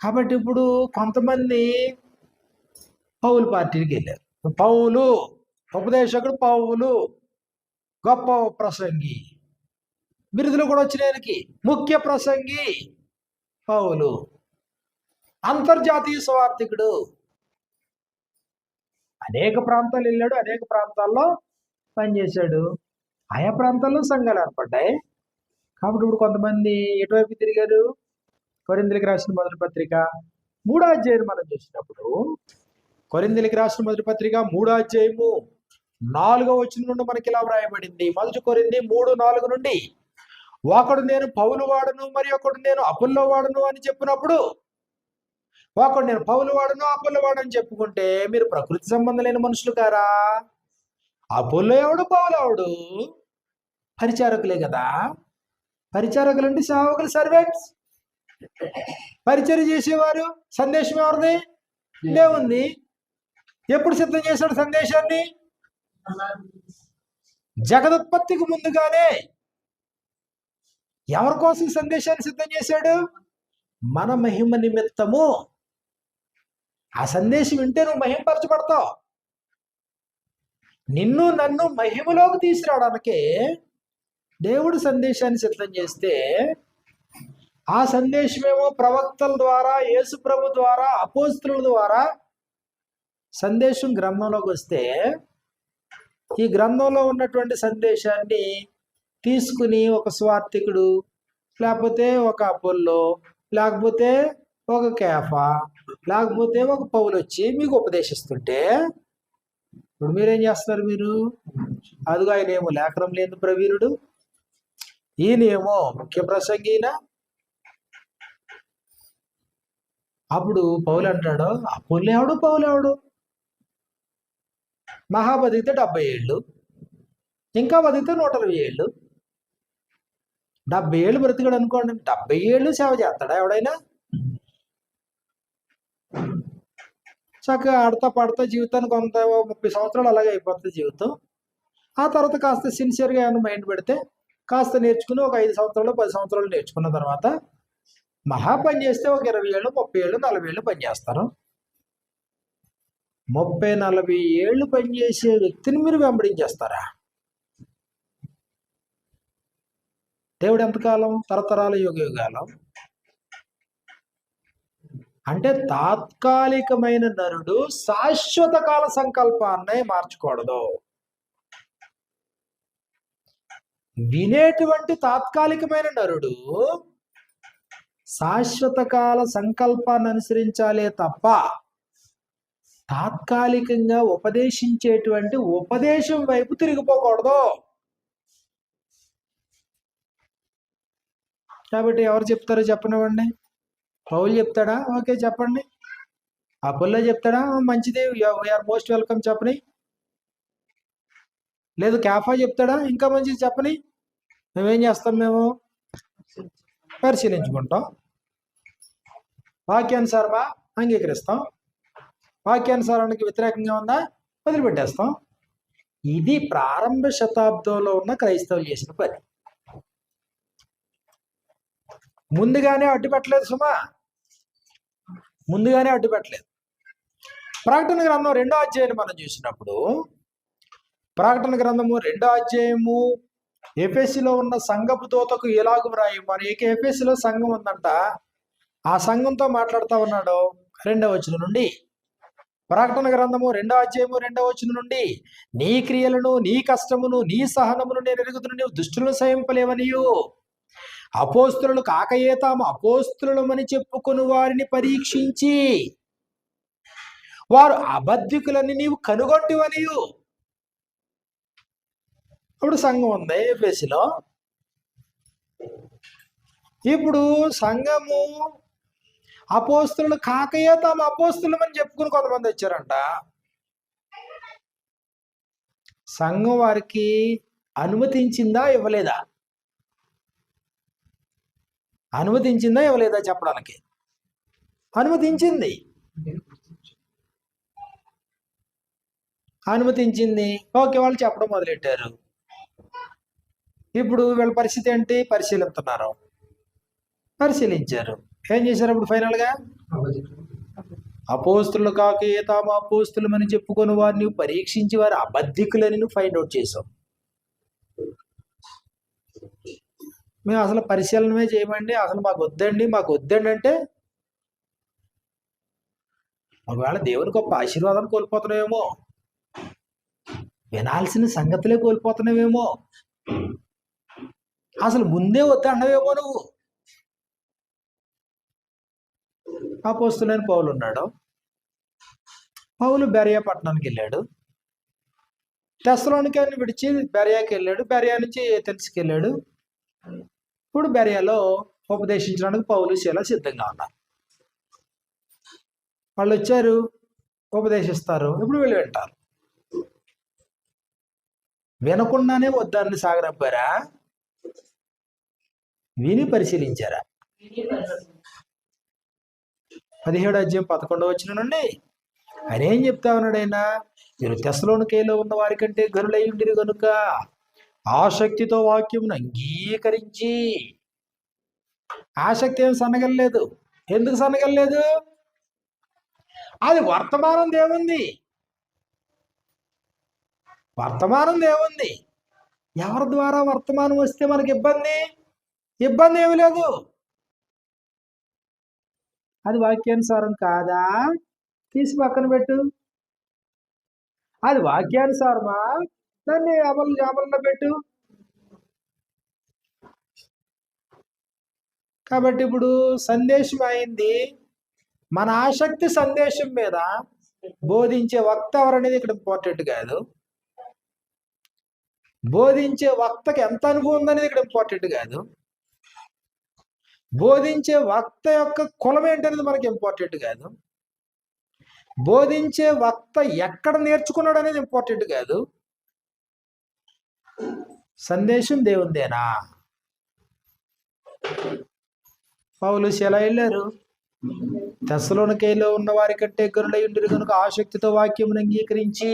కాబట్టి ఇప్పుడు కొంతమంది పౌలు పార్టీకి వెళ్ళారు. పౌలు ఉపదేశకుడు, పౌలు గొప్ప ప్రసంగి, బిరుదులు కూడా వచ్చినాయనకి. ముఖ్య ప్రసంగి పౌలు, అంతర్జాతీయ సువార్థికుడు. అనేక ప్రాంతాలు వెళ్ళాడు, అనేక ప్రాంతాల్లో పనిచేశాడు. ఆయా ప్రాంతాల్లో సంఘాలు ఏర్పడ్డాయి. కాబట్టి ఇప్పుడు కొంతమంది ఎటువైపు తిరిగారు? కొరింథీయులకు రాసిన మొదటి పత్రిక 3వ అధ్యాయం మనం చూసినప్పుడు, కొరింథీయులకు రాసిన మొదటి పత్రిక 3వ అధ్యాయము 4వ వచనం నుండి మనకి ఇలా వ్రాయబడింది. మొదటి కొరింథీ 3:4 నుండి, ఒకడు నేను పౌలు వాడను, మరి ఒకడు నేను అపుల్లో వాడను అని చెప్పినప్పుడు, ఒకడు నేను పౌలు వాడను, అపుల్లో వాడని చెప్పుకుంటే మీరు ప్రకృతి సంబంధం లేని మనుషులు కారా? అపుల్లో ఎవడు, పౌలు ఎవడు? పరిచారకులే కదా. పరిచారకులు అంటే సేవకులు, సర్వెంట్స్, పరిచర్య చేసేవారు. సందేశం ఎవరిది? దేవుంది. ఎప్పుడు సిద్ధం చేశాడు సందేశాన్ని? జగదుత్పత్తికి ముందుగానే. ఎవరి కోసం సందేశాన్ని సిద్ధం చేశాడు? మన మహిమ నిమిత్తము. ఆ సందేశం వింటే నువ్వు మహిమపరచబడతావు. నిన్ను నన్ను మహిమలోకి తీసుకురావడానికే దేవుడు సందేశాన్ని సిద్ధం చేస్తే, ఆ సందేశమేమో ప్రవక్తల ద్వారా, యేసు ప్రభు ద్వారా, అపోస్తలుల ద్వారా సందేశం గ్రంథంలోకి వస్తే, ఈ గ్రంథంలో ఉన్నటువంటి సందేశాన్ని తీసుకుని ఒక స్వార్థికుడు, లేకపోతే ఒక అపోల్లో, లేకపోతే ఒక కేఫా, లేకపోతే ఒక పౌలు వచ్చి మీకు ఉపదేశిస్తుంటే, ఇప్పుడు మీరేం చేస్తారు? మీరు అదిగో ఆయనేమో లేఖనం లేని ప్రవీణుడు, ఈయనేమో ముఖ్య ప్రసంగిన. అప్పుడు పౌలు అంటాడు, అపోల్లో ఎవడు, పౌలు ఎవడు? మహా బతికితే 70 ఏళ్ళు, ఇంకా బతికితే 120 ఏళ్ళు. 70 ఏళ్ళు బ్రతికాడు అనుకోండి, 70 ఏళ్ళు సేవ చేస్తాడా ఎవడైనా? చక్కగా ఆడతా పాడతా జీవితానికి కొంత 30 సంవత్సరాలు అలాగే అయిపోతుంది జీవితం. ఆ తర్వాత కాస్త సిన్సియర్గా ఏమైనా మైండ్ పెడితే కాస్త నేర్చుకుని ఒక 5 సంవత్సరాలు 10 సంవత్సరాలు నేర్చుకున్న తర్వాత మహా పని చేస్తే ఒక 20 ఏళ్ళు 30 ఏళ్ళు 40 ఏళ్ళు పని చేస్తారు. 30-40 ఏళ్ళు పనిచేసే వ్యక్తిని మీరు వెంబడించేస్తారా? దేవుడు ఎంతకాలం? తరతరాల యుగ యుగాలం. అంటే తాత్కాలికమైన నరుడు శాశ్వత కాల సంకల్పాన్నే మార్చకూడదు. వినేటువంటి తాత్కాలికమైన నరుడు శాశ్వత కాల సంకల్పాన్ని అనుసరించాలే తప్ప తాత్కాలికంగా ఉపదేశించేటువంటి ఉపదేశం వైపు తిరిగిపోకూడదు. కాబట్టి ఎవరు చెప్తారో చెప్పనివ్వండి. పౌలు చెప్తాడా? ఓకే చెప్పండి. అపోల్లో చెప్తాడా? మంచిది, వీఆర్ మోస్ట్ వెల్కమ్ చెప్పని. లేదు కేఫా చెప్తాడా? ఇంకా మంచిది చెప్పని. మేమేం చేస్తాం? మేము పరిశీలించుకుంటాం, వాక్యానుసారమా అంగీకరిస్తాం, వాక్యానుసారానికి వ్యతిరేకంగా ఉందా వదిలిపెట్టేస్తాం. ఇది ప్రారంభ శతాబ్దంలో ఉన్న క్రైస్తవులు చేసిన పని. ముందుగానే అడ్డుపెట్టలేదు సుమా, ముందుగానే అడ్డుపెట్టలేదు. ప్రకటన గ్రంథం 2వ అధ్యాయాన్ని మనం చూసినప్పుడు, ప్రకటన గ్రంథము 2వ అధ్యాయము ఎఫెసులో ఉన్న సంఘపు దూతకు ఎలాగూ వ్రాయి. మరి ఎఫెసులో సంఘం ఉందంట, ఆ సంఘంతో మాట్లాడుతూ ఉన్నాడు 2వ వచనం నుండి. ప్రకటన గ్రంథము 2వ అధ్యాయము 2వ వచనం నుండి, నీ క్రియలను, నీ కష్టమును, నీ సహనమును నేను ఎరుగుతున్న, నీవు దుష్టులను సహింపలేవనియు, అపోస్తులు కాకయే తాము అపోస్తులమని చెప్పుకుని వారిని పరీక్షించి వారు అబద్ధికులని నీవు కనుగొంటివనియు. ఇప్పుడు సంఘం ఉంది ఎఫెసులో. ఇప్పుడు సంఘము అపోస్తులు కాకయే తాము అపోస్తులమని చెప్పుకుని కొంతమంది వచ్చారంట. సంఘం వారికి అనుమతించిందా ఇవ్వలేదా? అనుమతించిందా ఇవ్వలేదా చెప్పడానికి? అనుమతించింది. అనుమతించింది. ఓకే, వాళ్ళు చెప్పడం మొదలెట్టారు. ఇప్పుడు వీళ్ళ పరిస్థితి ఏంటి? పరిశీలిస్తున్నారు. పరిశీలించారు. ఏం చేశారు అప్పుడు ఫైనల్గా? అపోస్తులు కాక తాము అపోస్తులమని చెప్పుకొని వారిని పరీక్షించి వారి అబద్ధికులని నువ్వు ఫైండ్ అవుట్ చేసావు. మేము అసలు పరిశీలనమే చేయమండి, అసలు మాకు వద్దండి అంటే ఒకవేళ దేవుని గొప్ప ఆశీర్వాదం కోల్పోతున్నావేమో, వినాల్సిన సంగతులే కోల్పోతున్నావేమో, అసలు ముందే వద్దన్నవేమో నువ్వు. అపోస్తులైన పౌలు ఉన్నాడు. పౌలు బెరయా పట్టణానికి వెళ్ళాడు. తెస్సలోనికని విడిచి బెరయాకి వెళ్ళాడు. బెరయా నుంచి ఏథెన్స్కి వెళ్ళాడు. ఇప్పుడు బెరయాలో ఉపదేశించడానికి పౌలు శీల సిద్ధంగా ఉన్నారు. వాళ్ళు వచ్చారు, ఉపదేశిస్తారు. ఇప్పుడు వీళ్ళు వింటారు. వినకుండానే వద్దని సాగరంపారా? విని పరిశీలించారా? 17వ అధ్యాయం 11వ వచనం నుండి ఆయన ఏం చెప్తా ఉన్నాడు? ఆయన మీరు తెస్సలోనికైలో ఉన్న వారి కంటే గనులై ఉండిరి కనుక ఆసక్తితో వాక్యమును అంగీకరించి. ఆసక్తి ఏం సన్నగలేదు. ఎందుకు సన్నగలేదు? అది వర్తమానం దేవుంది. ఎవరి ద్వారా వర్తమానం వస్తే మనకి ఇబ్బంది ఏమి లేదు. అది వాక్యానుసారం కాదా? తీసి పక్కన పెట్టు. అది వాక్యానుసారమా? దాన్ని అమలులో పెట్టు. కాబట్టి ఇప్పుడు సందేశం అయింది. మన ఆసక్తి సందేశం మీద. బోధించే వక్త ఎవరనేది ఇక్కడ ఇంపార్టెంట్ కాదు. బోధించే వక్తకి ఎంత అనుభవం ఉందనేది ఇక్కడ ఇంపార్టెంట్ కాదు. బోధించే వక్త యొక్క కులం ఏంటనేది మనకి ఇంపార్టెంట్ కాదు. బోధించే వక్త ఎక్కడ నేర్చుకున్నాడు అనేది ఇంపార్టెంట్ కాదు. సందేశం దేవుందేనా? పౌలు శీల వెళ్ళారు. తెస్సలోనికైలో ఉన్న వారి కంటే గనులై ఉండిరి కనుక ఆసక్తితో వాక్యమును అంగీకరించి.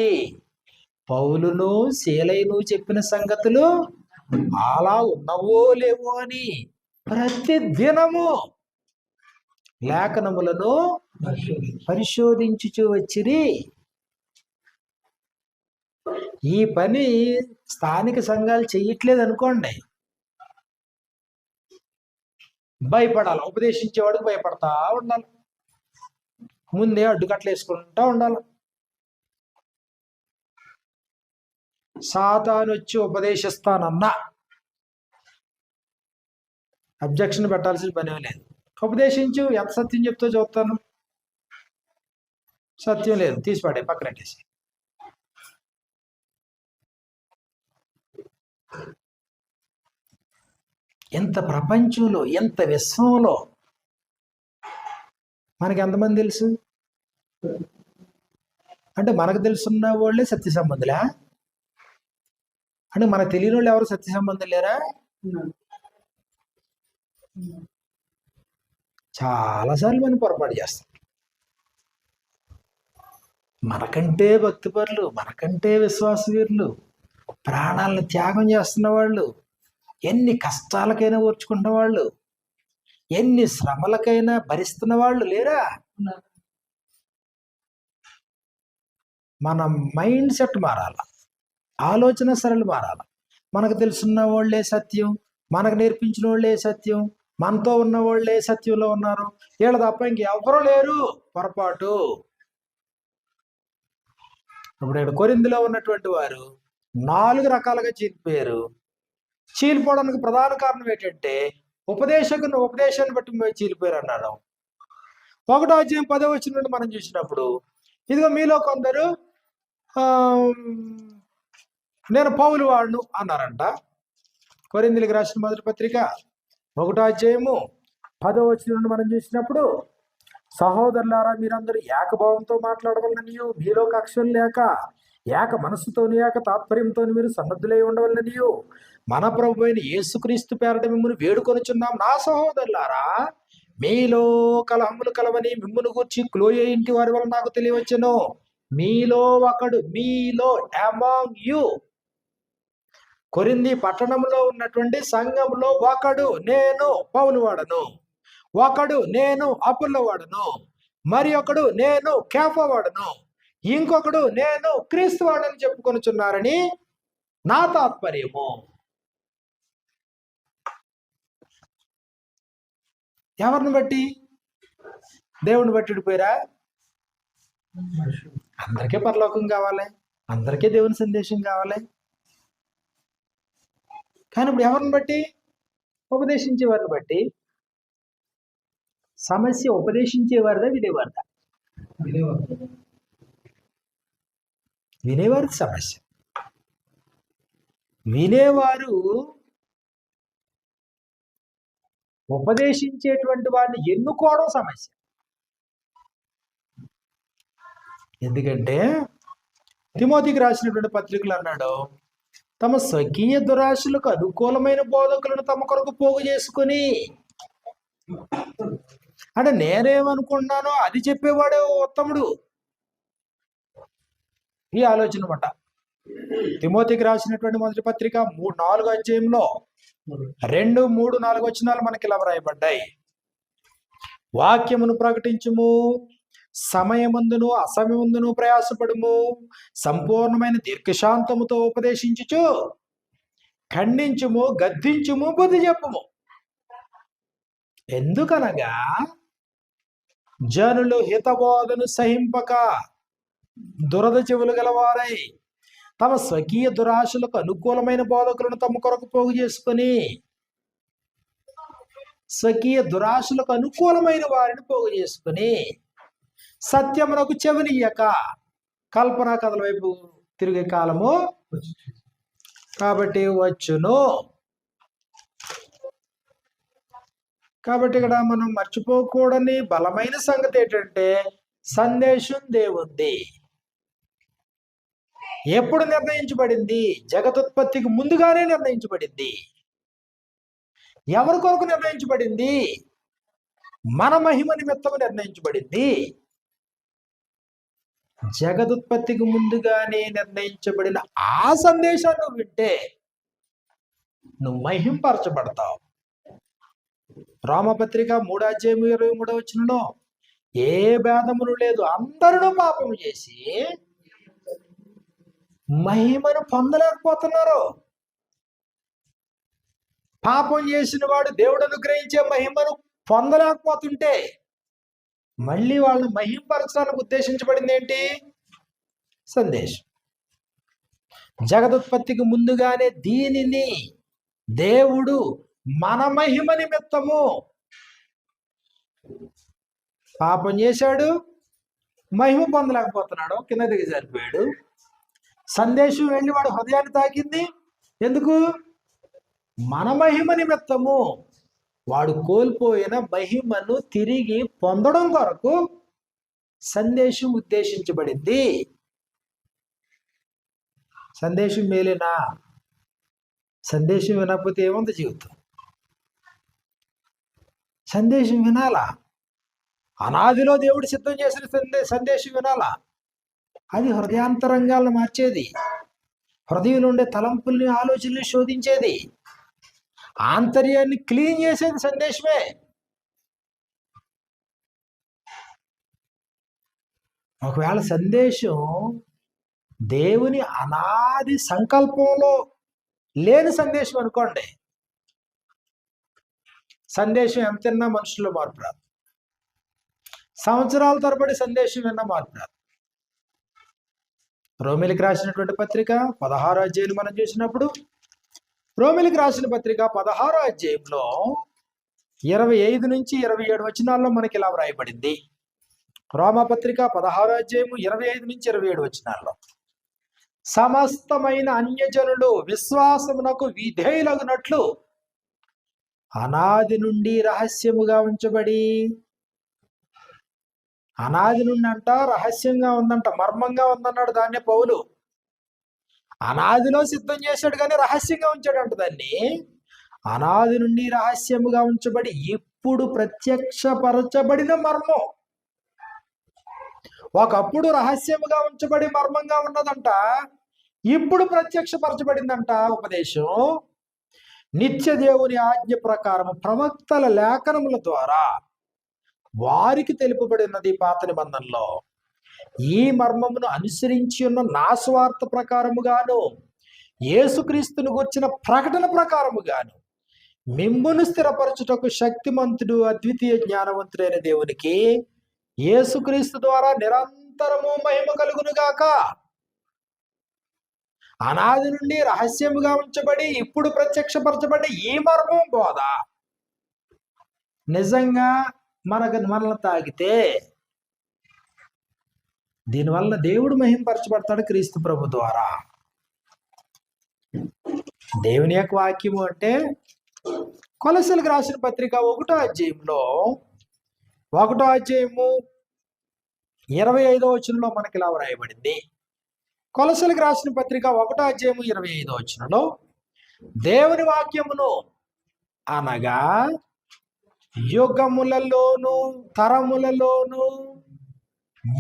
పౌలును శీలయును చెప్పిన సంగతులు అలా ఉన్నవో లేవో అని ప్రతి దినము లేఖనములను పరిశోధించుచు వచ్చిరి. ఈ పని స్థానిక సంఘాలు చెయ్యట్లేదు అనుకోండి. భయపడాలి. ఉపదేశించేవాడికి భయపడతా ఉండాలి. ముందే అడ్డుకట్లు వేసుకుంటా ఉండాలి. సాతాను వచ్చి ఉపదేశిస్తానన్నా అబ్జెక్షన్ పెట్టాల్సిన పని లేదు. ఉపదేశించు, ఎంత సత్యం చెప్తో చూస్తాను. సత్యం లేదు, తీసిపడే పక్కనట్టేసి. ఎంత ప్రపంచంలో, ఎంత విశ్వంలో మనకి ఎంతమంది తెలుసు? అంటే మనకు తెలుసున్న వాళ్ళే సత్య సంబంధులా? అంటే మనకు తెలియని వాళ్ళు ఎవరు సత్య సంబంధం లేరా? చాలాసార్లు మనం పొరపాటు చేస్తాం. మనకంటే భక్తిపరులు, మనకంటే విశ్వాసవీరులు, ప్రాణాలను త్యాగం చేస్తున్న వాళ్ళు, ఎన్ని కష్టాలకైనా ఓర్చుకున్న వాళ్ళు, ఎన్ని శ్రమలకైనా భరిస్తున్న వాళ్ళు లేరా? మన మైండ్ సెట్ మారాల, ఆలోచన సరళి మారాల. మనకు తెలుసున్న వాళ్ళే సత్యం, మనకు నేర్పించిన వాళ్ళే సత్యం, మనతో ఉన్న వాళ్ళే సత్యంలో ఉన్నారు. వీళ్ళ తప్ప ఇంకెవరూ లేరు. పొరపాటు. ఇప్పుడు ఇక్కడ కొరింథీలో ఉన్నటువంటి వారు 4 రకాలుగా చీలిపోయారు. చీలిపోవడానికి ప్రధాన కారణం ఏంటంటే ఉపదేశాన్ని బట్టి చీలిపోయారు అన్నాడు. 1వ అధ్యాయం 10వ వచనం నుండి మనం చూసినప్పుడు, ఇదిగో మీలో కొందరు నేను పౌలు వాడును అన్నారంట. కొరింథీయులకు రాసిన మొదటి పత్రిక 1వ అధ్యాయము 10వ వచనం నుండి మనం చూసినప్పుడు, సహోదరులారా మీరందరూ ఏకభావంతో మాట్లాడవలననియు, మీలో కక్షలు లేక ఏక మనస్సుతోని ఏక తాత్పర్యంతో మీరు సన్నద్ధులై ఉండవలననియు మన ప్రభు అయిన యేసుక్రీస్తు పేరట మిమ్మల్ని వేడుకొనుచున్నాం. నా సహోదరులారా, మీలో కలహములు కలవని మిమ్మును గూర్చి క్లోయే ఇంటి వారి వల్ల నాకు తెలియవచ్చును. మీలో ఒకడు, మీలో అమాంగ్ యు, కొరింథీ పట్టణంలో ఉన్నటువంటి సంఘంలో ఒకడు, నేను పౌలు వాడను, ఒకడు నేను అపోల్లో వాడును, మరి ఒకడు నేను కేఫా వాడును, ఇంకొకడు నేను క్రీస్తు వాడని చెప్పుకొనుచున్నారని నా తాత్పర్యము. ఎవరిని బట్టి? దేవుని బట్టి విడిపోయారా? అందరికీ పరలోకం కావాలి, అందరికీ దేవుని సందేశం కావాలి. కానీ ఇప్పుడు ఎవరిని బట్టి? ఉపదేశించే వారిని బట్టి. సమస్య ఉపదేశించేవారిదా వినేవారిదా? వినేవారి సమస్య. వినేవారు ఉపదేశించేటువంటి వారిని ఎన్నుకోవడం సమస్య. ఎందుకంటే తిమోతికి రాసినటువంటి పత్రికలు అన్నాడు, తమ స్వకీయ దురాశలకు అనుకూలమైన బోధకులను తమ కొరకు పోగు చేసుకుని. అంటే నేనేమనుకున్నానో అది చెప్పేవాడే ఉత్తముడు. ఈ ఆలోచన మాట తిమోతికి రాసినటువంటి మొదటి పత్రిక 4వ అధ్యాయంలో 2, 3, 4 వచనాలు మనకి ఇలా వ్రాయబడ్డాయి. వాక్యమును ప్రకటించుము, సమయమందును అసమయమందును ప్రయాసపడుము, సంపూర్ణమైన దీర్ఘశాంతముతో ఉపదేశించుచు ఖండించుము, గద్దించుము, బుద్ధి చెప్పుము. ఎందుకనగా జనులు హితబోధను సహింపక దురద చెవులు గలవారై తమ స్వకీయ దురాశలకు అనుకూలమైన బోధకులను తమ కొరకు పోగు చేసుకుని, స్వకీయ దురాశలకు అనుకూలమైన వారిని పోగు చేసుకుని సత్యమునకు చెవినియ్యక కల్పనా కథల వైపు తిరిగే కాలము కాబట్టి వచ్చును. కాబట్టి ఇక్కడ మనం మర్చిపోకూడని బలమైన సంగతి ఏంటంటే సందేశం దేవుంది. ఎప్పుడు నిర్ణయించబడింది? జగదుత్పత్తికి ముందుగానే నిర్ణయించబడింది. ఎవరి కొరకు నిర్ణయించబడింది? మన మహిమ నిమిత్తము నిర్ణయించబడింది. జగదుత్పత్తికి ముందుగానే నిర్ణయించబడిన ఆ సందేశాన్ని నువ్వు వింటే నువ్వు మహింపరచబడతావు. రోమపత్రిక 3వ అధ్యాయం 23వ వచనంలో ఏ భేదమును లేదు, అందరూ పాపము చేసి మహిమను పొందలేకపోతున్నారు. పాపం చేసిన వాడు దేవుడు అనుగ్రహించే మహిమను పొందలేకపోతుంటే మళ్ళీ వాళ్ళని మహింపరచడానికి ఉద్దేశించబడింది ఏంటి? సందేశం. జగదుత్పత్తికి ముందుగానే దీనిని దేవుడు మన మహిమ నిమిత్తము పాపం చేశాడు, మహిమ పొందలేకపోతున్నాడు, కింద దిగి సరిపోయాడు. సందేశం వెళ్ళి వాడు హృదయాన్ని తాకింది. ఎందుకు? మన మహిమ నిమిత్తము. వాడు కోల్పోయిన మహిమను తిరిగి పొందడం కొరకు సందేశం ఉద్దేశించబడింది. సందేశం మేలేనా? సందేశం వినకపోతే ఏముంది జీవితం? సందేశం వినాలా? అనాదిలో దేవుడు సిద్ధం చేసిన సందేశం వినాలా? అది హృదయాంతరంగాలను మార్చేది, హృదయంలో ఉండే తలంపుల్ని ఆలోచనల్ని శోధించేది, ఆంతర్యాన్ని క్లీన్ చేసేది సందేశమే. ఒకవేళ సందేశం దేవుని అనాది సంకల్పంలో లేని సందేశం అనుకోండి, సందేశం ఎంతన్నా మనుషుల్లో మార్పు రాదు. సంవత్సరాల తరబడి సందేశం విన్న మార్పు రాదు. రోమిలికి రాసినటువంటి పత్రిక 16వ అధ్యాయం మనం చూసినప్పుడు, రోమిలికి రాసిన పత్రిక 16వ అధ్యాయంలో 25 నుంచి 27 వచనాల్లో మనకి ఇలా వ్రాయబడింది. రోమపత్రిక 16వ అధ్యాయము 25 నుంచి 27 వచనాల్లో, సమస్తమైన అన్యజనులు విశ్వాసమునకు విధేయులగునట్లు అనాది నుండి రహస్యముగా ఉంచబడి, అనాది నుండి అంట రహస్యంగా ఉందంట, మర్మంగా ఉందన్నాడు దాన్నే పౌలు. అనాదిలో సిద్ధం చేశాడు కానీ రహస్యంగా ఉంచాడంట దాన్ని. అనాది నుండి రహస్యముగా ఉంచబడి ఇప్పుడు ప్రత్యక్షపరచబడిన మర్మం. ఒకప్పుడు రహస్యముగా ఉంచబడి మర్మంగా ఉన్నదంట, ఇప్పుడు ప్రత్యక్షపరచబడిందంట ఉపదేశం. నిత్య దేవుని ఆజ్ఞ ప్రకారము ప్రవక్తల లేఖనముల ద్వారా వారికి తెలుపబడినది పాత నిబంధనలో. ఈ మర్మమును అనుసరించి ఉన్న నా స్వార్థ ప్రకారముగాను యేసుక్రీస్తును గుర్చిన ప్రకటన ప్రకారముగాను మిమ్మును స్థిరపరచుటకు శక్తిమంతుడు అద్వితీయ జ్ఞానవంతుడైన దేవునికి యేసుక్రీస్తు ద్వారా నిరంతరము మహిమ కలుగునుగాక. అనాది నుండి రహస్యముగా ఉంచబడి ఇప్పుడు ప్రత్యక్షపరచబడి ఈ మర్మం బోధ నిజంగా మనల్ని తాకితే దీనివల్ల దేవుడు మహింపరచబడతాడు క్రీస్తు ప్రభు ద్వారా. దేవుని యొక్క వాక్యము అంటే కొలసీలకు రాసిన పత్రిక 1వ అధ్యాయంలో 1వ అధ్యాయము 25వ వచనంలో మనకి ఇలా వ్రాయబడింది. కొలసీలకు రాసిన పత్రిక 1వ అధ్యాయము 25వ వచనంలో దేవుని వాక్యమును అనగా యుగములలోను తరములలోను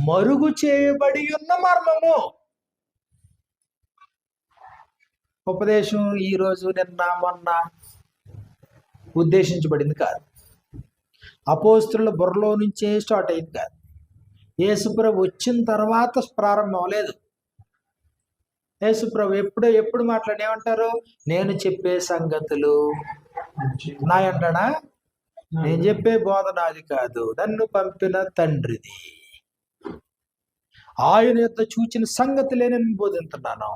మరుగు చేయబడి ఉన్న మర్మము. ఉపదేశం ఈరోజు నిన్న మొన్న ఉద్దేశించబడింది కాదు. అపోస్తుల బుర్రలో నుంచే స్టార్ట్ అయింది కాదు. యేసుప్రభు వచ్చిన తర్వాత ప్రారంభం అవ్వలేదు. యేసుప్రభు ఎప్పుడు మాట్లాడి ఏమంటారు? నేను చెప్పే సంగతులు నా అంటాడా? నేను చెప్పే బోధ నాది కాదు, నన్ను పంపిన తండ్రిది. ఆయన యొక్క చూచిన సంగతులే నేను బోధిస్తున్నాను.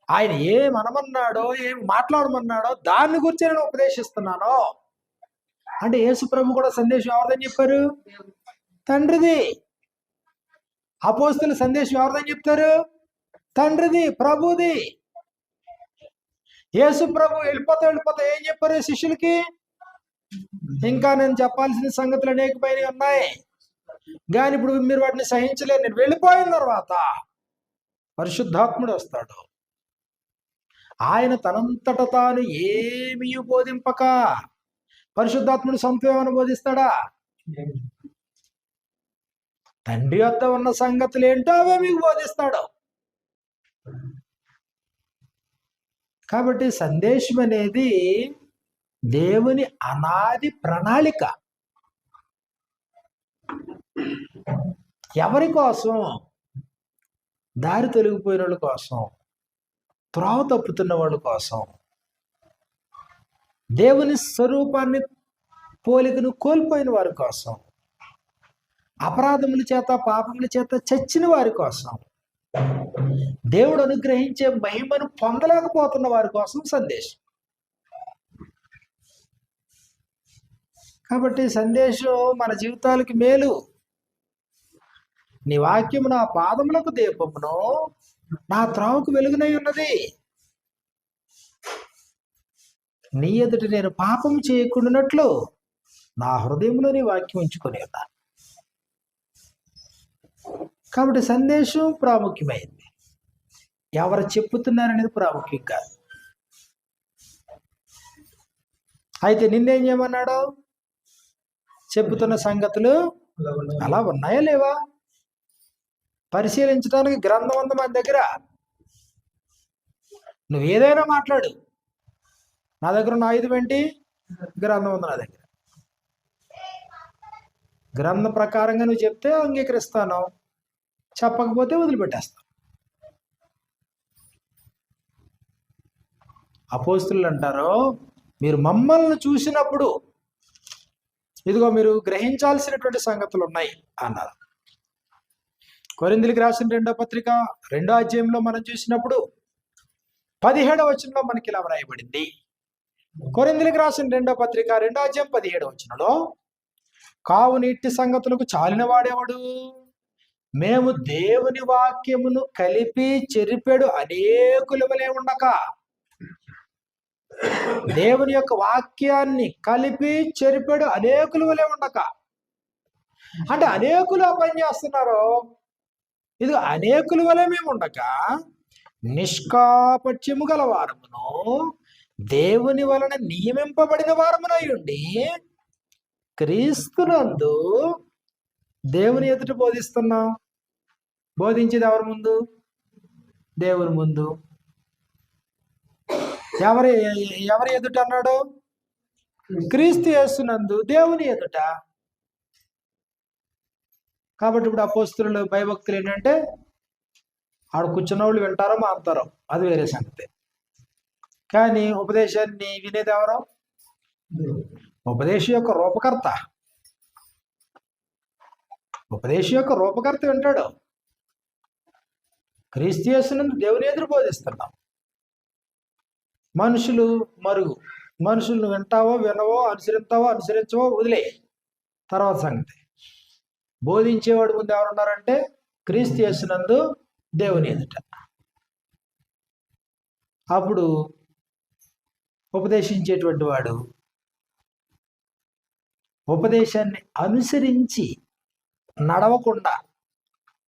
ఆయన ఏం అనమన్నాడో ఏం మాట్లాడమన్నాడో దాన్ని గురించి నేను ఉపదేశిస్తున్నాను. అంటే యేసు ప్రభు కూడా సందేశం ఎవరిదని చెప్పారు? తండ్రిది. అపోస్తుల సందేశం ఎవరిదని చెప్తారు? తండ్రిది, ప్రభుది. యేసు ప్రభు వెళ్ళిపోతా ఏం చెప్పారు శిష్యులకి? ఇంకా నేను చెప్పాల్సిన సంగతులు అనేకమైనవి ఉన్నాయి, కానీ ఇప్పుడు మీరు వాటిని సహించలేరు. నేను వెళ్ళిపోయిన తర్వాత పరిశుద్ధాత్ముడు వస్తాడు. ఆయన తనంతట తాను ఏమీ బోధింపక పరిశుద్ధాత్ముడు సొంతమేమని బోధిస్తాడా? తండ్రి వద్ద ఉన్న సంగతులు ఏంటో అవే మీకు బోధిస్తాడు. కాబట్టి సందేశం అనేది దేవుని అనాది ప్రణాళిక. ఎవరి కోసం? దారి తొలగిపోయిన వాళ్ళ కోసం, త్రోవ తప్పుతున్న వాళ్ళ కోసం, దేవుని స్వరూపాన్ని పోలికను కోల్పోయిన వారి కోసం, అపరాధముల చేత పాపముల చేత చచ్చిన వారి కోసం, దేవుడు అనుగ్రహించే మహిమను పొందలేకపోతున్న వారి కోసం సందేశం. కాబట్టి సందేశం మన జీవితాలకి మేలు. నీ వాక్యము నా పాదములకు దీపమును, నా త్రావుకు వెలుగునై ఉన్నది. నీ ఎదుట నేను పాపం చేయకుండానట్లు నా హృదయంలో నీ వాక్యం ఉంచుకొని ఉన్నా. కాబట్టి సందేశం ప్రాముఖ్యమైంది, ఎవరు చెప్పుతున్నారనేది ప్రాముఖ్యం కాదు. అయితే నిన్నేం చేయమన్నాడు? చెప్పుతున్న సంగతులు అలా ఉన్నాయా లేవా పరిశీలించడానికి గ్రంథం ఉంది మన దగ్గర. నువ్వు ఏదైనా మాట్లాడు, నా దగ్గర ఉన్న ఆయుధం ఏంటి? గ్రంథం ఉంది నా దగ్గర. గ్రంథ ప్రకారంగా నువ్వు చెప్తే అంగీకరిస్తాను, చెప్పకపోతే వదిలిపెట్టేస్తాను. అపోస్తులు అంటారు, మీరు మమ్మల్ని చూసినప్పుడు ఇదిగో మీరు గ్రహించాల్సినటువంటి సంగతులు ఉన్నాయి అన్నారు. కొరింథీయులకు రాసిన 2వ పత్రిక 2వ అధ్యాయంలో మనం చూసినప్పుడు 17వ వచనంలో మనకి ఇలా వ్రాయబడింది. కొరింథీయులకు రాసిన 2వ పత్రిక 2వ అధ్యాయం 17వ వచనంలో, కావున ఇట్టి సంగతులకు చాలిన వాడేవాడు? మేము దేవుని వాక్యమును కలిపి చెరిపెడు అనేకుల వలె ఉండక, దేవుని యొక్క వాక్యాన్ని కలిపి చెరిపెడు అనేకుల వలె ఉండక, అంటే అనేకులు ఆ పని చేస్తున్నారు. ఇది అనేకుల వలె మేము ఉండక నిష్కాపట్యము గల వారమును, దేవుని వలన నియమింపబడిన వారమునై ఉండి క్రీస్తునందు దేవుని ఎదుట బోధిస్తున్నాం. బోధించేది ఎవరి ముందు? దేవుని ముందు. ఎవరి ఎవరి ఎదుట అన్నాడు? క్రీస్తు యేసునందు దేవుని ఎదుట. కాబట్టి ఇప్పుడు అపోస్తులు భయభక్తులు ఏంటంటే ఆడ కూర్చున్న వాళ్ళు వింటారో మారుతారో అది వేరే సంగతి. కానీ ఉపదేశాన్ని వినేది ఎవరో? ఉపదేశం యొక్క రూపకర్త. ఉపదేశం యొక్క రూపకర్త వింటాడు. క్రీస్తు యేసునందు దేవుని ఎదురు బోధిస్తున్నాం. మనుషులు మరుగు. మనుషులను వింటావో వినవో, అనుసరిస్తావో అనుసరించవో వదిలే, తర్వాత సంగతి. బోధించేవాడు ముందు ఎవరున్నారంటే క్రీస్తు యేసునందు దేవుని ఎదుట. అప్పుడు ఉపదేశించేటువంటి వాడు ఉపదేశాన్ని అనుసరించి నడవకుండా